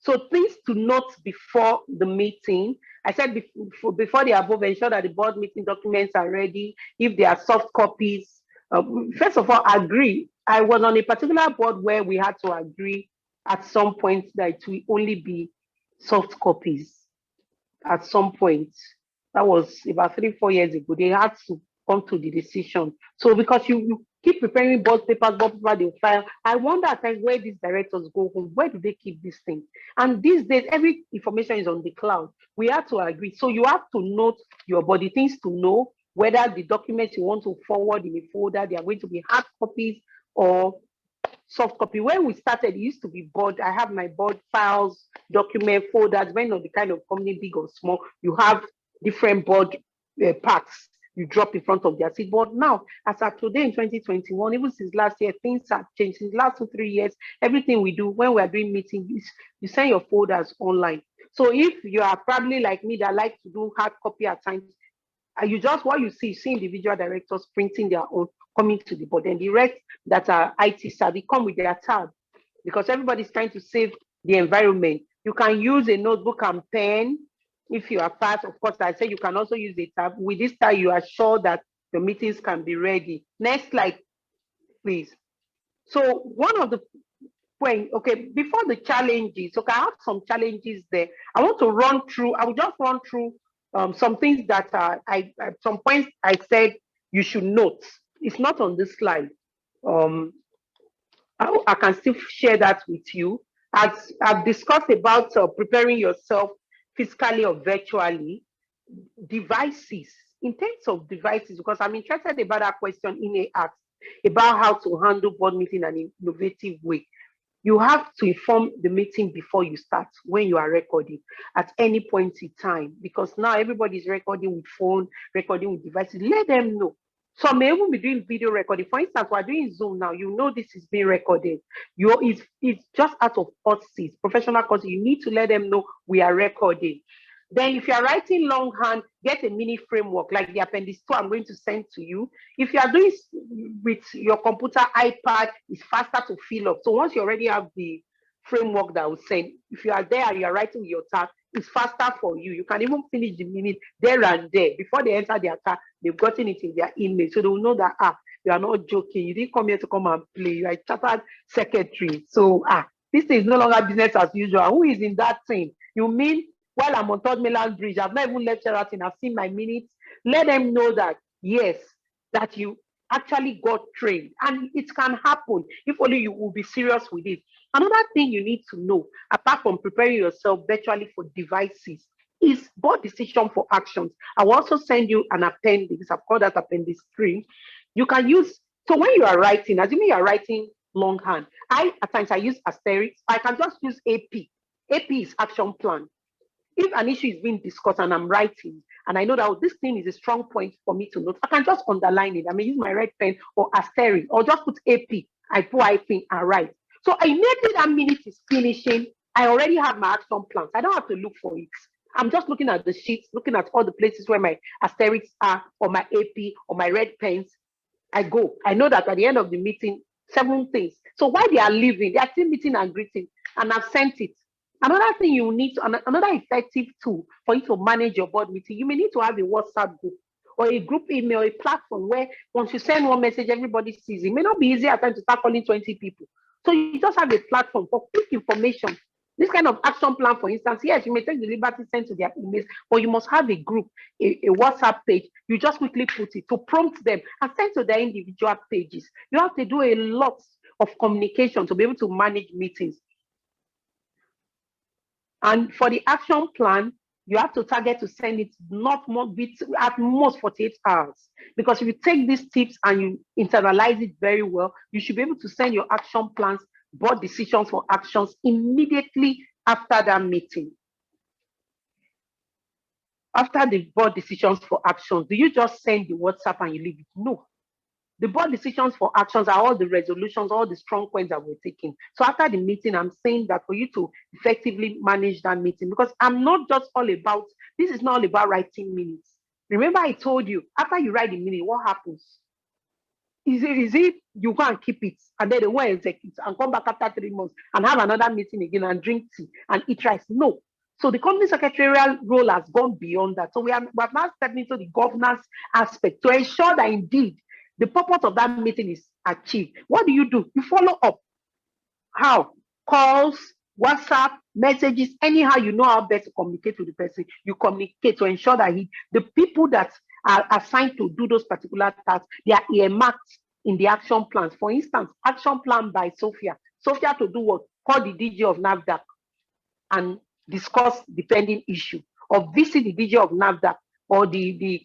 Speaker 1: So things to note before the meeting. I said before the above, ensure that the board meeting documents are ready. If there are soft copies, first of all, agree. I was on a particular board where we had to agree at some point that it will only be soft copies. At some point, that was about 3-4 years ago, they had to come to the decision. So because you keep preparing board papers, they'll file. I wonder at times where these directors go home, where do they keep these things? And these days, every information is on the cloud. We have to agree. So you have to note your body things to know whether the documents you want to forward in a folder, they are going to be hard copies or soft copy. When we started, it used to be board. I have my board files, document folders, depending on the kind of company, big or small, you have different board parts you drop in front of their seat. But now, as of today in 2021, even since last year, things have changed. Since last 2-3 years, everything we do when we are doing meetings, you send your folders online. So if you are probably like me that like to do hard copy at times, you just, what you see individual directors printing their own, coming to the board, and the rest that are IT savvy come with their tab, because everybody's trying to save the environment. You can use a notebook and pen. If you are fast, of course, I say you can also use a tab. With this tab, you are sure that your meetings can be ready. Next slide, please. So one of the before the challenges, okay, I have some challenges there. I want to run through, I will just run through some things that I at some points I said you should note. It's not on this slide. I can still share that with you. As I've discussed about preparing yourself physically or virtually, devices, in terms of devices, because I'm interested about that question Ine asked about how to handle board meeting in an innovative way. You have to inform the meeting before you start when you are recording at any point in time, because now everybody's recording with phone, recording with devices. Let them know. Some may even be doing video recording. For instance, we're doing Zoom now. You know this is being recorded. It's just out of courtesy, professional courtesy. You need to let them know we are recording. Then if you are writing longhand, get a mini framework like the appendix 2 I'm going to send to you. If you are doing with your computer, iPad, it's faster to fill up. So once you already have the framework that will send, if you are there and you are writing with your tab, it's faster for you. You can even finish the minute there and there. Before they enter their car, they've gotten it in their email. So they will know that, you are not joking. You didn't come here to come and play. You are a chartered secretary. So, this thing is no longer business as usual. Who is in that thing? You mean while I'm on Third Mainland Bridge, I've not even left Sheraton, I've seen my minutes. Let them know that, yes, that you actually got trained. And it can happen if only you will be serious with it. Another thing you need to know, apart from preparing yourself virtually for devices, is board decision for actions. I will also send you an appendix. I've called that appendix 3. You can use, so when you are writing, assuming you are writing longhand, at times I use asterisk. I can just use AP. AP is action plan. If an issue is being discussed and I'm writing, and I know that this thing is a strong point for me to note, I can just underline it. I may use my red pen or asterisk, or just put AP. I put IP and write. So immediately that minute is finishing, I already have my action plans. I don't have to look for it. I'm just looking at the sheets, looking at all the places where my asterisks are, or my AP, or my red pens. I go. I know that at the end of the meeting, 7 things. So while they are leaving, they are still meeting and greeting, and I've sent it. Another thing you need to, another effective tool for you to manage your board meeting, you may need to have a WhatsApp group or a group email, a platform where once you send one message, everybody sees it. It may not be easy at times to start calling 20 people. So you just have a platform for quick information. This kind of action plan, for instance, yes, you may take the liberty send to their emails, but you must have a group, a WhatsApp page. You just quickly put it to prompt them and send to their individual pages. You have to do a lot of communication to be able to manage meetings. And for the action plan, you have to target to send it not more, at most 48 hours. Because if you take these tips and you internalize it very well, you should be able to send your action plans, board decisions for actions immediately after that meeting. After the board decisions for actions, do you just send the WhatsApp and you leave it? No. The board decisions for actions are all the resolutions, all the strong points that we're taking. So after the meeting, I'm saying that for you to effectively manage that meeting, because I'm not just all about, this is not all about writing minutes. Remember I told you, after you write the minute, what happens? Is it you go and keep it, and then they will execute and come back after 3 months and have another meeting again and drink tea and eat rice? No. So the company secretarial role has gone beyond that. So we have now stepped into the governance aspect to ensure that indeed the purpose of that meeting is achieved. What do? You follow up. How? Calls, WhatsApp, messages, anyhow you know how best to communicate with the person. You communicate to ensure that the people that are assigned to do those particular tasks, they are earmarked in the action plans. For instance, action plan by Sophia. Sophia to do what? Call the DG of NAFDAC and discuss the pending issue, or visit the DG of NAFDAC or the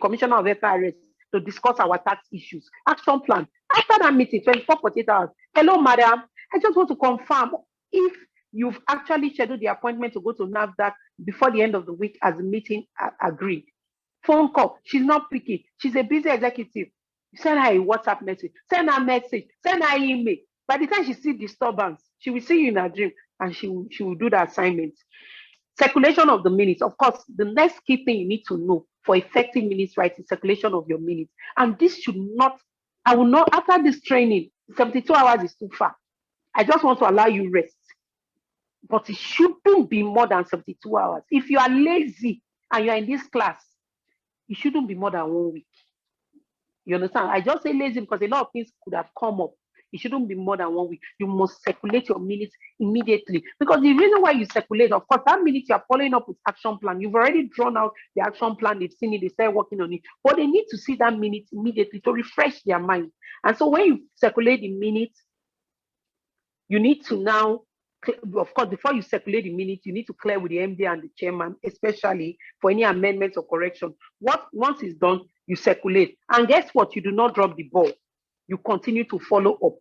Speaker 1: commissioner of FIRS to discuss our tax issues. Action plan. After that meeting, 24-48 hours. Hello, madam. I just want to confirm if you've actually scheduled the appointment to go to NAFDAC before the end of the week as the meeting agreed. Phone call. She's not picking. She's a busy executive. Send her a WhatsApp message. Send her a message. Send her an email. By the time she sees disturbance, she will see you in her dream and she will do the assignment. Circulation of the minutes. Of course, the next key thing you need to know for effective minutes writing, circulation of your minutes. And this should not, I will not, after this training, 72 hours is too far. I just want to allow you rest. But it shouldn't be more than 72 hours. If you are lazy and you are in this class, it shouldn't be more than 1 week. You understand? I just say lazy because a lot of things could have come up. it shouldn't be more than 1 week. You must circulate your minutes immediately. Because the reason why you circulate, of course, that minute you are following up with action plan. You've already drawn out the action plan, they've seen it, they start working on it. But they need to see that minute immediately to refresh their mind. And so when you circulate the minutes, you need to now, of course, before you circulate the minutes, you need to clear with the MD and the chairman, especially for any amendments or correction. Once it's done, you circulate. And guess what? You do not drop the ball. You continue to follow up.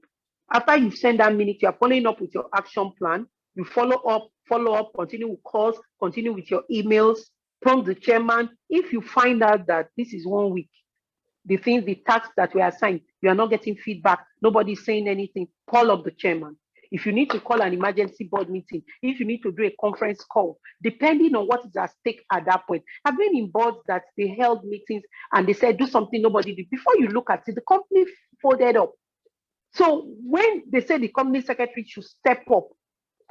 Speaker 1: After you send that minute, you are following up with your action plan. You follow up, continue with calls, continue with your emails, prompt the chairman. If you find out that this is 1 week, the tasks that were assigned, you are not getting feedback, nobody's saying anything, call up the chairman. If you need to call an emergency board meeting, if you need to do a conference call, depending on what is at stake at that point. I've been in boards that they held meetings and they said, do something nobody did. Before you look at it, the company folded up. So when they say the company secretary should step up,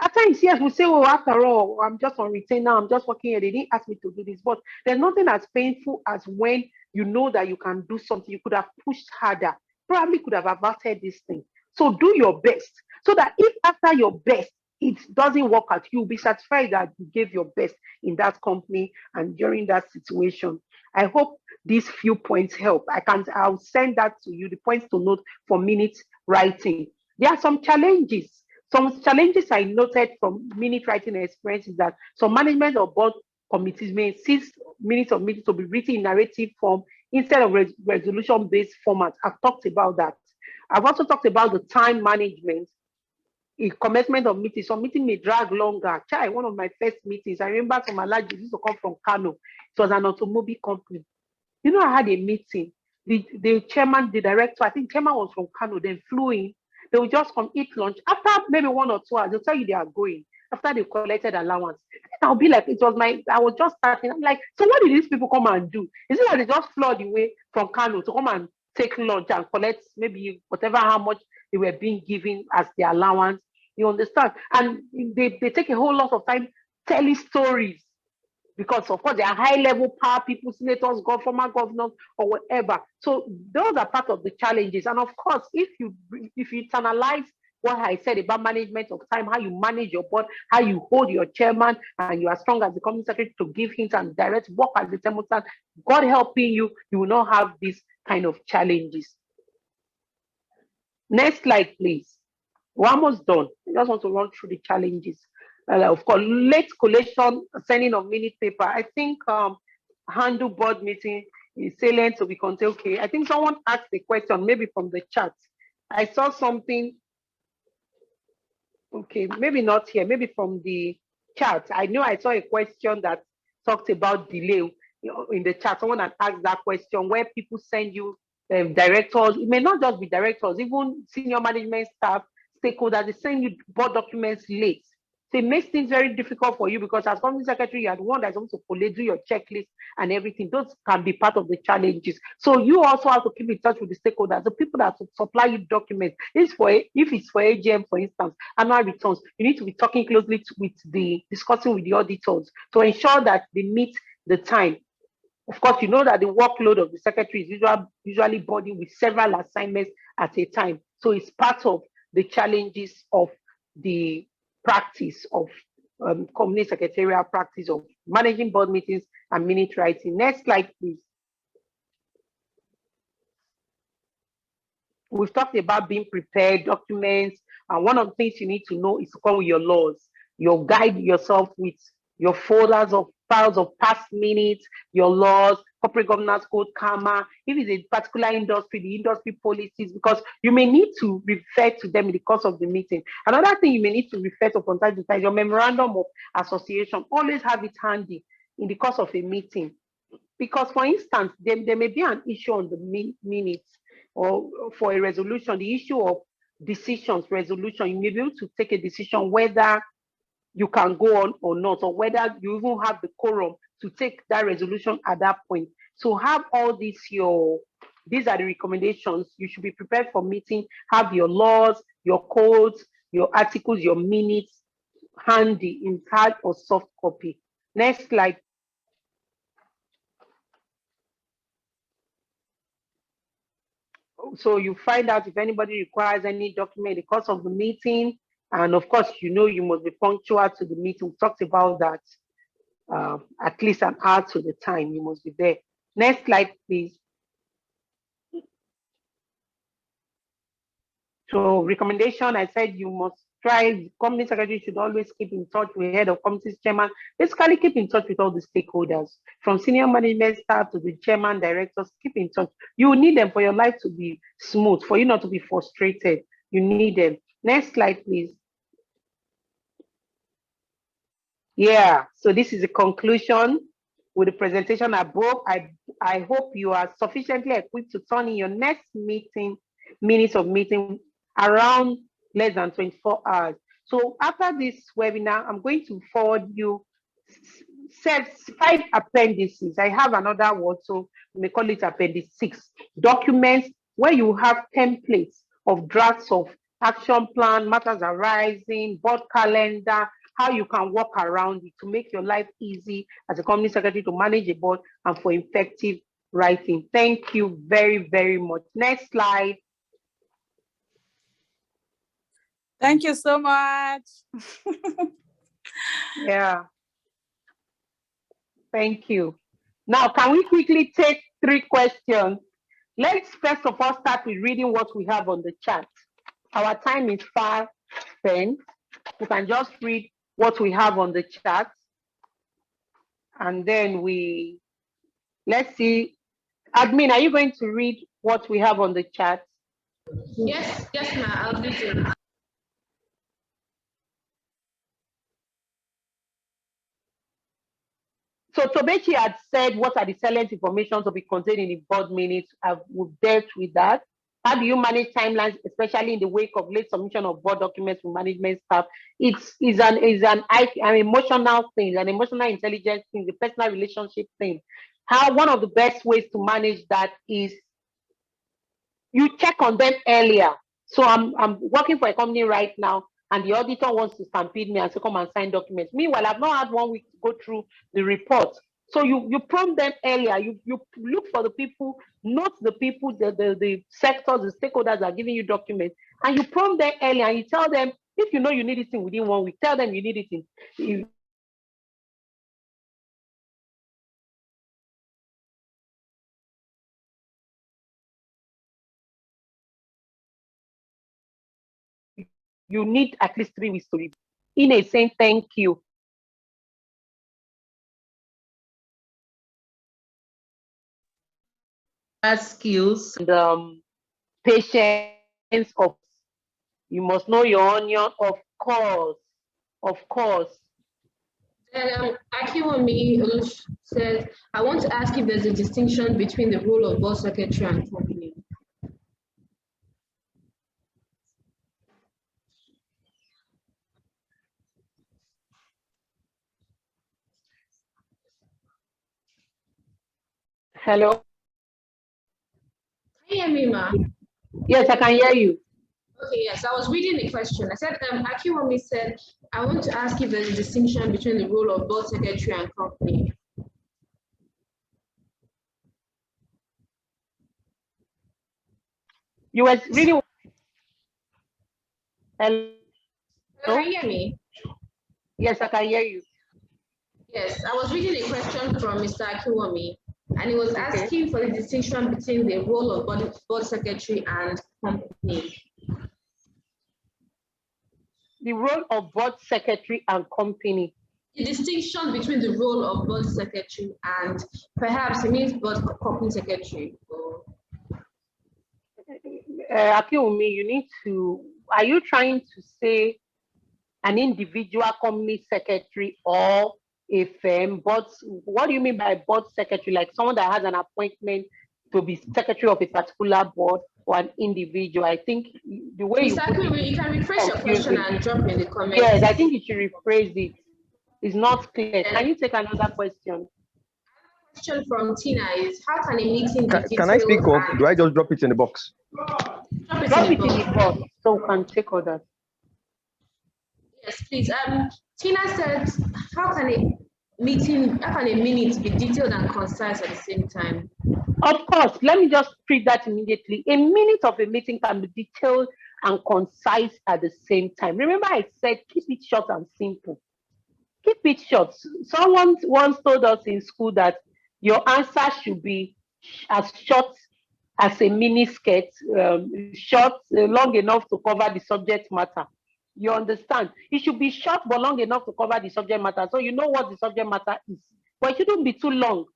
Speaker 1: at times, yes, we say, oh, after all, I'm just on retainer, I'm just working here. They didn't ask me to do this. But there's nothing as painful as when you know that you can do something. You could have pushed harder, probably could have averted this thing. So do your best, so that if after your best, it doesn't work out, you'll be satisfied that you gave your best in that company and during that situation. I hope these few points help. I'll send that to you, the points to note for minute writing. There are some challenges. Some challenges I noted from minute writing experience is that some management or board committees may insist minutes of meetings to be written in narrative form instead of resolution-based format. I've talked about that. I've also talked about the time management. In commencement of meetings, some meeting may drag longer. One of my first meetings, I remember some Alaji used to come from Kano. It was an automobile company. You know, I had a meeting. The chairman, the director, I think chairman was from Kano, then flew in. They will just come eat lunch. After maybe 1 or 2 hours, they'll tell you they are going. After they collected allowance. And I'll be like, I was just starting. I'm like, so what did these people come and do? Is it like they just flowed away from Kano to come and take lunch and collect maybe whatever, how much they were being given as their allowance? You understand? And they take a whole lot of time telling stories. Because of course they are high-level power people, senators, former governors, or whatever. So those are part of the challenges. And of course, if you internalize what I said about management of time, how you manage your board, how you hold your chairman, and you are strong as the company secretary to give hints and direct work as the thermostat, God helping you, you will not have these kind of challenges. Next slide, please. We're almost done. I just want to run through the challenges. Of course, late collation, sending of minute paper. I think handle board meeting is salient, so we can say, okay. I think someone asked a question, maybe from the chat. I saw something, okay, maybe not here, maybe from the chat. I know I saw a question that talked about delay in the chat. Someone had asked that question where people send you directors. It may not just be directors, even senior management staff, stakeholders, they send you board documents late. So it makes things very difficult for you because as company secretary, you are the one that's supposed to do your checklist and everything. Those can be part of the challenges. So you also have to keep in touch with the stakeholders, the people that supply you documents. If it's for AGM, for instance, annual returns, you need to be talking closely discussing with the auditors to ensure that they meet the time. Of course, you know that the workload of the secretary is usually burdened with several assignments at a time. So it's part of the challenges of the practice of company secretarial practice of managing board meetings and minute writing. Next slide, please. We've talked about being prepared, documents, and one of the things you need to know is to come with your laws. You'll guide yourself with your folders of files of past minutes, your laws, corporate governance code, CAMA, if it's a particular industry, the industry policies, because you may need to refer to them in the course of the meeting. Another thing you may need to refer to from time to time, your memorandum of association. Always have it handy in the course of a meeting. Because, for instance, there may be an issue on the minutes or for a resolution, the issue of decisions, resolution. You may be able to take a decision whether you can go on or not, or whether you even have the quorum to take that resolution at that point. So have all these, these are the recommendations. You should be prepared for meeting, have your laws, your codes, your articles, your minutes handy in hard or soft copy. Next slide. So you find out if anybody requires any document in the course of the meeting. And of course, you know, you must be punctual to the meeting. We talked about that. At least an hour to the time, you must be there. Next slide, please. So recommendation, I said you must try, the company secretary should always keep in touch with head of committee's chairman, basically keep in touch with all the stakeholders, from senior management staff to the chairman, directors, keep in touch. You need them for your life to be smooth, for you not to be frustrated. You need them. Next slide, please. Yeah, so this is a conclusion with the presentation above. I hope you are sufficiently equipped to turn in your next meeting, minutes of meeting around less than 24 hours. So after this webinar, I'm going to forward you 5 appendices. I have another word, so we may call it appendix 6. Documents where you have templates of drafts of action plan, matters arising, board calendar, how you can work around it to make your life easy as a company secretary to manage a board and for effective writing. Thank you very, very much. Next slide.
Speaker 5: Thank you so much.
Speaker 1: Yeah. Thank you. Now, can we quickly take 3 questions? Let's first of all start with reading what we have on the chat. Our time is far spent. We can just read what we have on the chat. And then let's see. Admin, are you going to read what we have on the chat?
Speaker 8: Yes, ma'am, I'll do it.
Speaker 1: So Tobechi had said, what are the salient information to be contained in the board minutes? We've dealt with that. How do you manage timelines, especially in the wake of late submission of board documents from management staff? It's an emotional thing, an emotional intelligence thing, the personal relationship thing. One of the best ways to manage that is you check on them earlier. So I'm working for a company right now, and the auditor wants to stampede me and say, come and sign documents. Meanwhile, I've not had 1 week to go through the report. So you prompt them earlier. You look for the people, note the people, the sectors, the stakeholders are giving you documents, and you prompt them earlier and you tell them, if you know you need it in within 1 week, tell them you need it in. You need at least 3 weeks to read. In a saying thank you.
Speaker 9: Skills
Speaker 1: and patience of, you must know your onion, of course.
Speaker 8: And Akiwumi says, I want to ask if there's a distinction between the role of board secretary and company.
Speaker 1: Hello?
Speaker 8: Can you hear me, ma?
Speaker 1: Yes, I can hear you.
Speaker 8: Okay, yes, I was reading the question. I said, Akiwumi said, I want to ask if there's a distinction between the role of board secretary and company.
Speaker 1: You were really. Hello?
Speaker 8: Can you hear me?
Speaker 1: Yes, I can hear you.
Speaker 8: Yes, I was reading a question from Mr. Akiwumi, and he was asking for the distinction between the role of board secretary and company.
Speaker 1: The role of board secretary and company.
Speaker 8: The distinction between the role of board secretary and perhaps it means board company secretary.
Speaker 1: Akiwumi, you need to, are you trying to say an individual company secretary or a firm? But what do you mean by board secretary? Like someone that has an appointment to be secretary of a particular board or an individual? I think the way
Speaker 8: you can rephrase your question and drop in the comments.
Speaker 1: Yes, I think you should rephrase it. It's not clear. Can you take another question?
Speaker 8: Question from Tina is, how can a meeting be
Speaker 10: Can I speak up? Do I just drop it in the box?
Speaker 1: Drop it in the box so we can check others.
Speaker 8: Yes, please. Tina said, how can meeting, how can a minute be detailed and concise at the same time?
Speaker 1: Of course, let me just treat that immediately. A minute of a meeting can be detailed and concise at the same time. Remember, I said keep it short and simple. Keep it short. Someone once told us in school that your answer should be as short as a mini skirt, short, long enough to cover the subject matter. You understand? It should be short but long enough to cover the subject matter. So you know what the subject matter is, but it shouldn't be too long.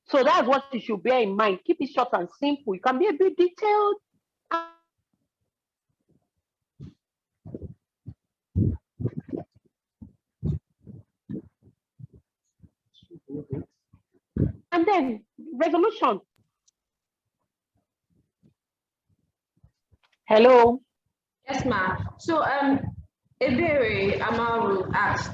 Speaker 1: So that's what you should bear in mind. Keep it short and simple. You can be a bit detailed. And then resolution. Hello.
Speaker 8: Yes, ma'am. So Ebere Amaru asked,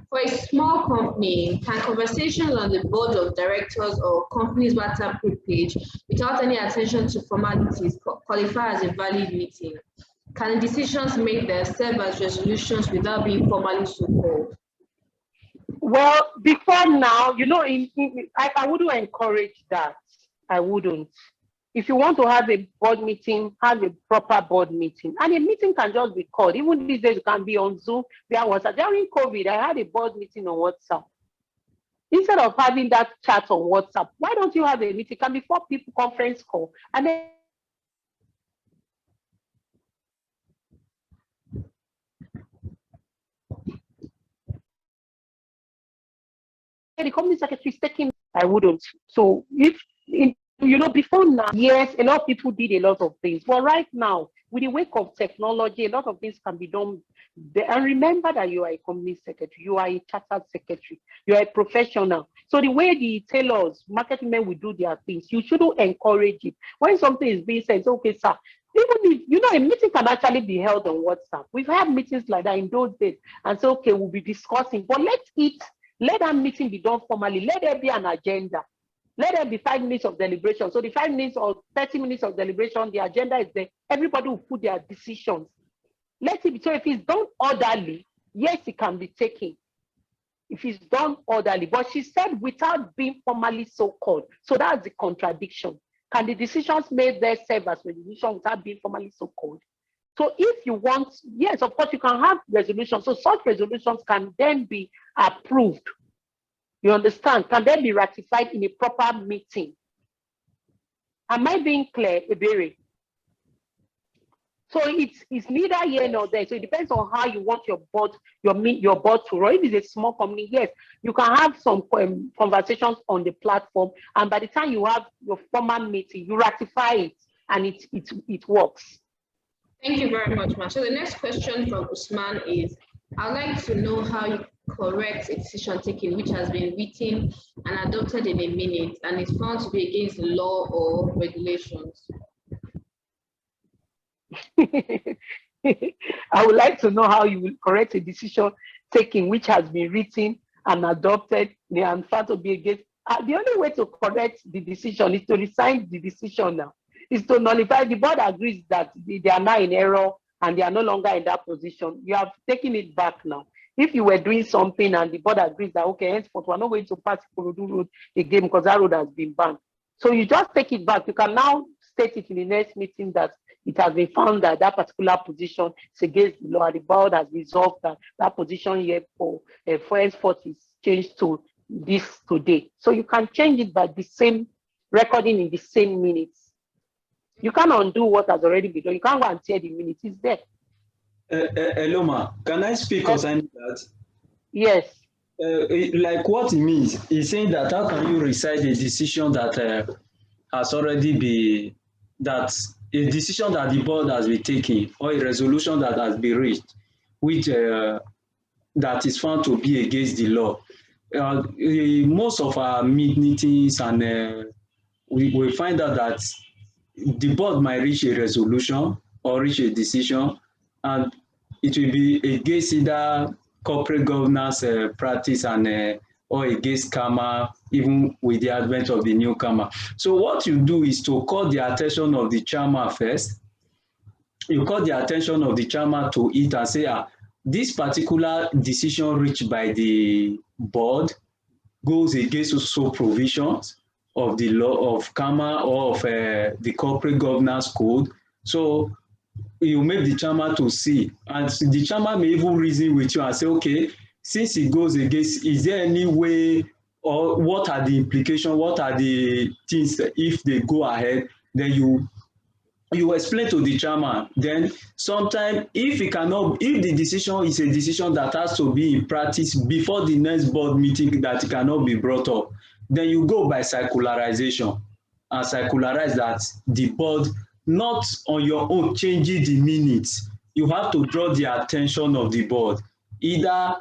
Speaker 8: for a small company, can conversations on the board of directors or company's WhatsApp group page without any attention to formalities qualify as a valid meeting? Can decisions made there serve as resolutions without being formally so called?
Speaker 1: Well, before now, you know, I wouldn't encourage that. I wouldn't. If you want to have a board meeting, have a proper board meeting. And a meeting can just be called. Even these days, it can be on Zoom, via WhatsApp. During COVID, I had a board meeting on WhatsApp. Instead of having that chat on WhatsApp, why don't you have a meeting? It can be 4 people conference call. And then the company secretary is taking, I wouldn't. So you know, before now, yes, a lot of people did a lot of things. But right now, with the wake of technology, a lot of things can be done. And remember that you are a company secretary, you are a chartered secretary, you are a professional. So the way the tailors, marketing men will do their things, you shouldn't encourage it. When something is being said, okay, sir, even if, you know, a meeting can actually be held on WhatsApp. We've had meetings like that in those days. And so, okay, we'll be discussing, but let that meeting be done formally. Let there be an agenda. Let there be 5 minutes of deliberation. So the 5 minutes or 30 minutes of deliberation, the agenda is there. Everybody will put their decisions. Let it be. So if it's done orderly, yes, it can be taken. If it's done orderly. But she said without being formally so called. So that's the contradiction. Can the decisions made there serve as resolution without being formally so called? So if you want, yes, of course, you can have resolutions. So such resolutions can then be approved. You understand? Can then be ratified in a proper meeting. Am I being clear, Ebere? So it's neither here nor there. So it depends on how you want your board to run. If it's a small company, yes, you can have some conversations on the platform, and by the time you have your formal meeting, you ratify it, and it works.
Speaker 8: Thank you very much, Ma. So the next question from Usman is, I'd like to know how you correct a decision taken which has been written and adopted in a minute and is found to be against the law or regulations.
Speaker 1: I would like to know how you will correct a decision taken which has been written and adopted and found to be against. The only way to correct the decision is to resign the decision now. Is to nullify. The board agrees that they are now in error and they are no longer in that position. You have taken it back now. If you were doing something and the board agrees that, okay, henceforth, we're not going to pass Ikorodu Road again because that road has been banned. So you just take it back. You can now state it in the next meeting that it has been found that that particular position is against the law. The board has resolved that that position here for henceforth is changed to this today. So you can change it by the same recording in the same minutes. You can't undo what has already been done. You can't go and tear the minutes. It's there.
Speaker 6: Eloma, can I speak concerning that?
Speaker 1: Yes.
Speaker 6: Like what it means, he's saying that how can you recite a decision that has already been, that a decision that the board has been taking or a resolution that has been reached, which that is found to be against the law. Most of our meetings and we find out that the board might reach a resolution or reach a decision, and it will be against either corporate governance practice and or against CAMA, even with the advent of the new CAMA. So what you do is to call the attention of the chairman first. You call the attention of the chairman to it and say, this particular decision reached by the board goes against also provisions of the law of CAMA or of the corporate governance code. So you make the chairman to see, and the chairman may even reason with you and say, okay, since it goes against, is there any way, or what are the implications, what are the things that if they go ahead, then you explain to the chairman. Then sometimes if the decision is a decision that has to be in practice before the next board meeting that it cannot be brought up, then you go by circularization and circularize that the board, not on your own changing the minutes. You have to draw the attention of the board, either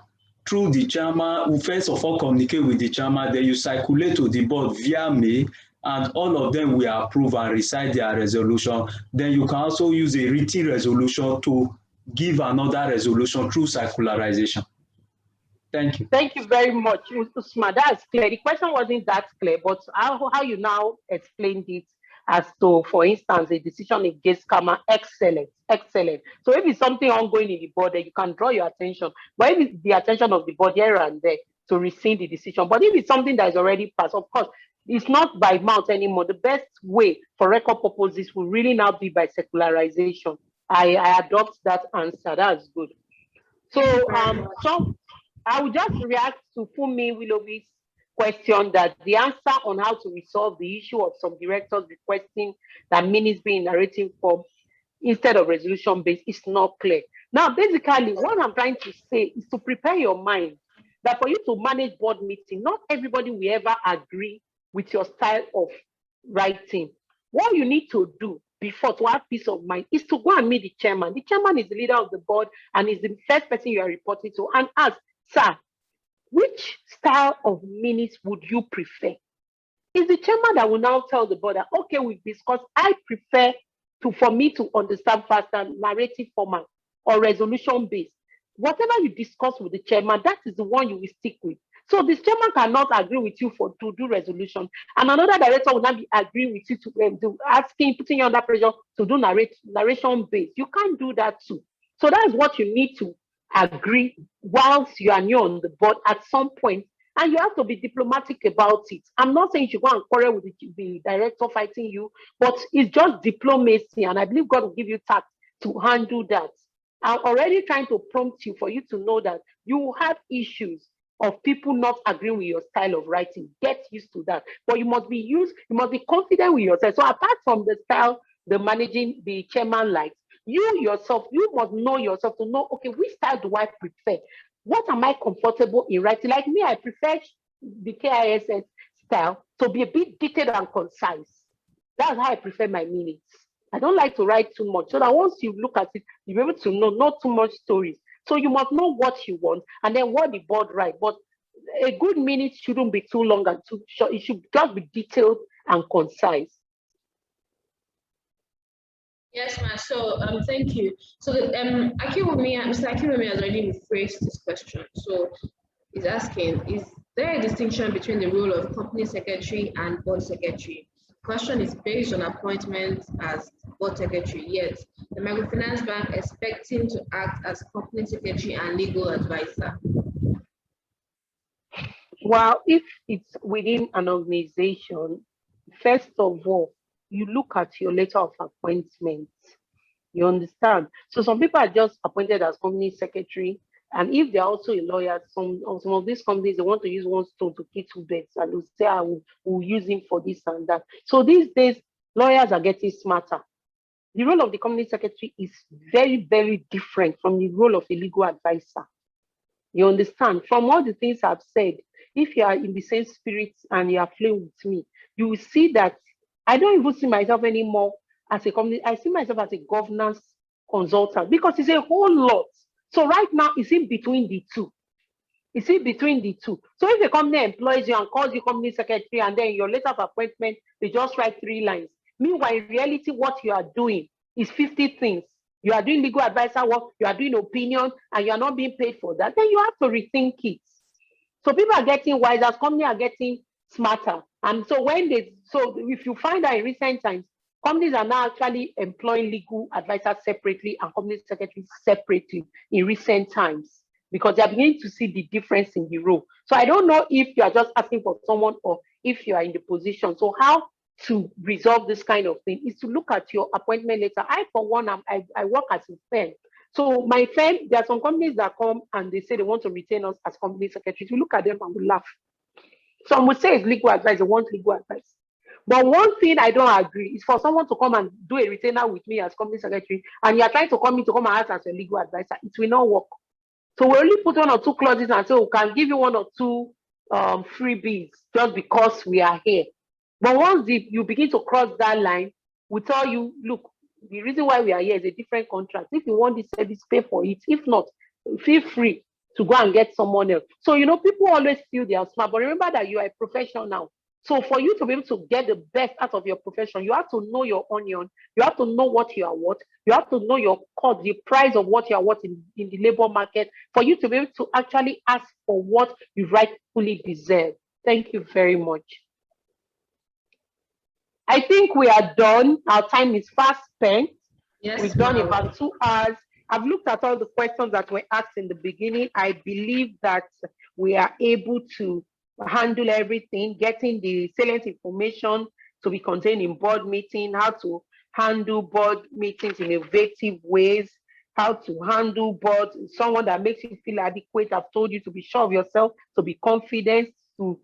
Speaker 6: through the chairman, who first of all communicate with the chairman, then you circulate to the board via mail, and all of them will approve and recite their resolution. Then you can also use a written resolution to give another resolution through circularization. Thank you.
Speaker 1: Thank you very much, Usman. That's clear. The question wasn't that clear, but how you now explained it as to, for instance, a decision against CAMA, excellent. So if it's something ongoing in the board, then you can draw your attention. But if it's the attention of the board here and there to rescind the decision, but if it's something that is already passed, of course, it's not by mouth anymore. The best way for record purposes will really now be by secularization. I adopt that answer. That's good. So so I will just react to Funmi Willoughby's question that the answer on how to resolve the issue of some directors requesting that minutes be in narrative form instead of resolution based is not clear. Now, basically, what I'm trying to say is to prepare your mind that for you to manage board meeting, not everybody will ever agree with your style of writing. What you need to do before to have peace of mind is to go and meet the chairman. The chairman is the leader of the board and is the first person you are reporting to, and ask, sir, which style of minutes would you prefer? Is the chairman that will now tell the board that, okay, we've discussed, I prefer for me to understand faster narrative format or resolution based. Whatever you discuss with the chairman, that is the one you will stick with. So this chairman cannot agree with you to do resolution, and another director will not be agreeing with you to putting you under pressure to do narration based. You can't do that too. So that's what you need to agree whilst you are new on the board at some point, and you have to be diplomatic about it. I'm not saying you should go and quarrel with the director fighting you, but it's just diplomacy, and I believe God will give you tact to handle that. I'm already trying to prompt you for you to know that you have issues of people not agreeing with your style of writing. Get used to that. But you must be confident with yourself. So apart from the style, the chairman likes, you yourself, you must know yourself to know, okay, which style do I prefer? What am I comfortable in writing? Like me, I prefer the KISS style to be a bit detailed and concise. That's how I prefer my minutes. I don't like to write too much, so that once you look at it, you'll be able to know not too much stories. So you must know what you want and then what the board write. But a good minute shouldn't be too long and too short. It should just be detailed and concise.
Speaker 8: Yes, ma'am. So thank you. So Mr. Akiwumi has already rephrased this question. So he's asking, is there a distinction between the role of company secretary and board secretary? Question is based on appointment as board secretary, yet the microfinance bank expects him to act as company secretary and legal advisor.
Speaker 1: Well, if it's within an organization, first of all, you look at your letter of appointment. You understand? So some people are just appointed as company secretary, and if they're also a lawyer, some of these companies, they want to use one stone to kill two birds, and they'll say, I will use him for this and that. So these days, lawyers are getting smarter. The role of the company secretary is very, very different from the role of a legal advisor. You understand? From all the things I've said, if you are in the same spirit and you are flowing with me, you will see that I don't even see myself anymore as a company. I see myself as a governance consultant because it's a whole lot. So right now, it's in between the two. It's in between the two. So if a company employs you and calls you company secretary, and then your letter of appointment, they just write 3 lines. Meanwhile, in reality, what you are doing is 50 things. You are doing legal advisor work, you are doing opinion, and you are not being paid for that. Then you have to rethink it. So people are getting wiser, companies are getting smarter. And so if you find that in recent times, Companies are now actually employing legal advisors separately and company secretaries separately in recent times because they are beginning to see the difference in the role. So I don't know if you are just asking for someone or if you are in the position. So how to resolve this kind of thing is to look at your appointment letter. I, for one, I work as a firm. So my firm, there are some companies that come and they say they want to retain us as company secretaries. We look at them and we laugh. Some would say it's legal advice, they want legal advice. But one thing I don't agree is for someone to come and do a retainer with me as company secretary, and you are trying to come in to come and act as a legal advisor. It will not work. So we only put 1 or 2 clauses and say we can give you 1 or 2 freebies just because we are here. But once you begin to cross that line, we tell you, look, the reason why we are here is a different contract. If you want this service, pay for it. If not, feel free to go and get someone else. So, people always feel they are smart, but remember that you are a professional now. So for you to be able to get the best out of your profession, you have to know your onion. You have to know what you are worth. You have to know your cost, the price of what you are worth in the labor market, for you to be able to actually ask for what you rightfully deserve. Thank you very much. I think we are done. Our time is fast spent.
Speaker 8: Yes,
Speaker 1: we've done about 2 hours. I've looked at all the questions that were asked in the beginning. I believe that we are able to handle everything, getting the salient information to be contained in board meeting, how to handle board meetings in innovative ways, how to handle board, someone that makes you feel adequate. I've told you to be sure of yourself, to be confident, to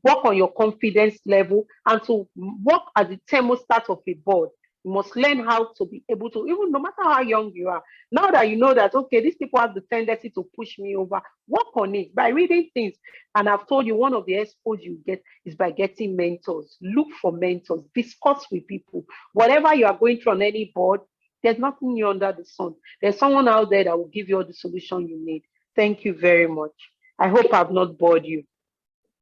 Speaker 1: work on your confidence level, and to work as the thermostat of a board. You must learn how to be able to, even no matter how young you are, now that you know that, okay, these people have the tendency to push me over, work on it by reading things. And I've told you, one of the expos you get is by getting mentors. Look for mentors, discuss with people. Whatever you are going through on any board, there's nothing new under the sun. There's someone out there that will give you all the solution you need. Thank you very much. I hope I've not bored you.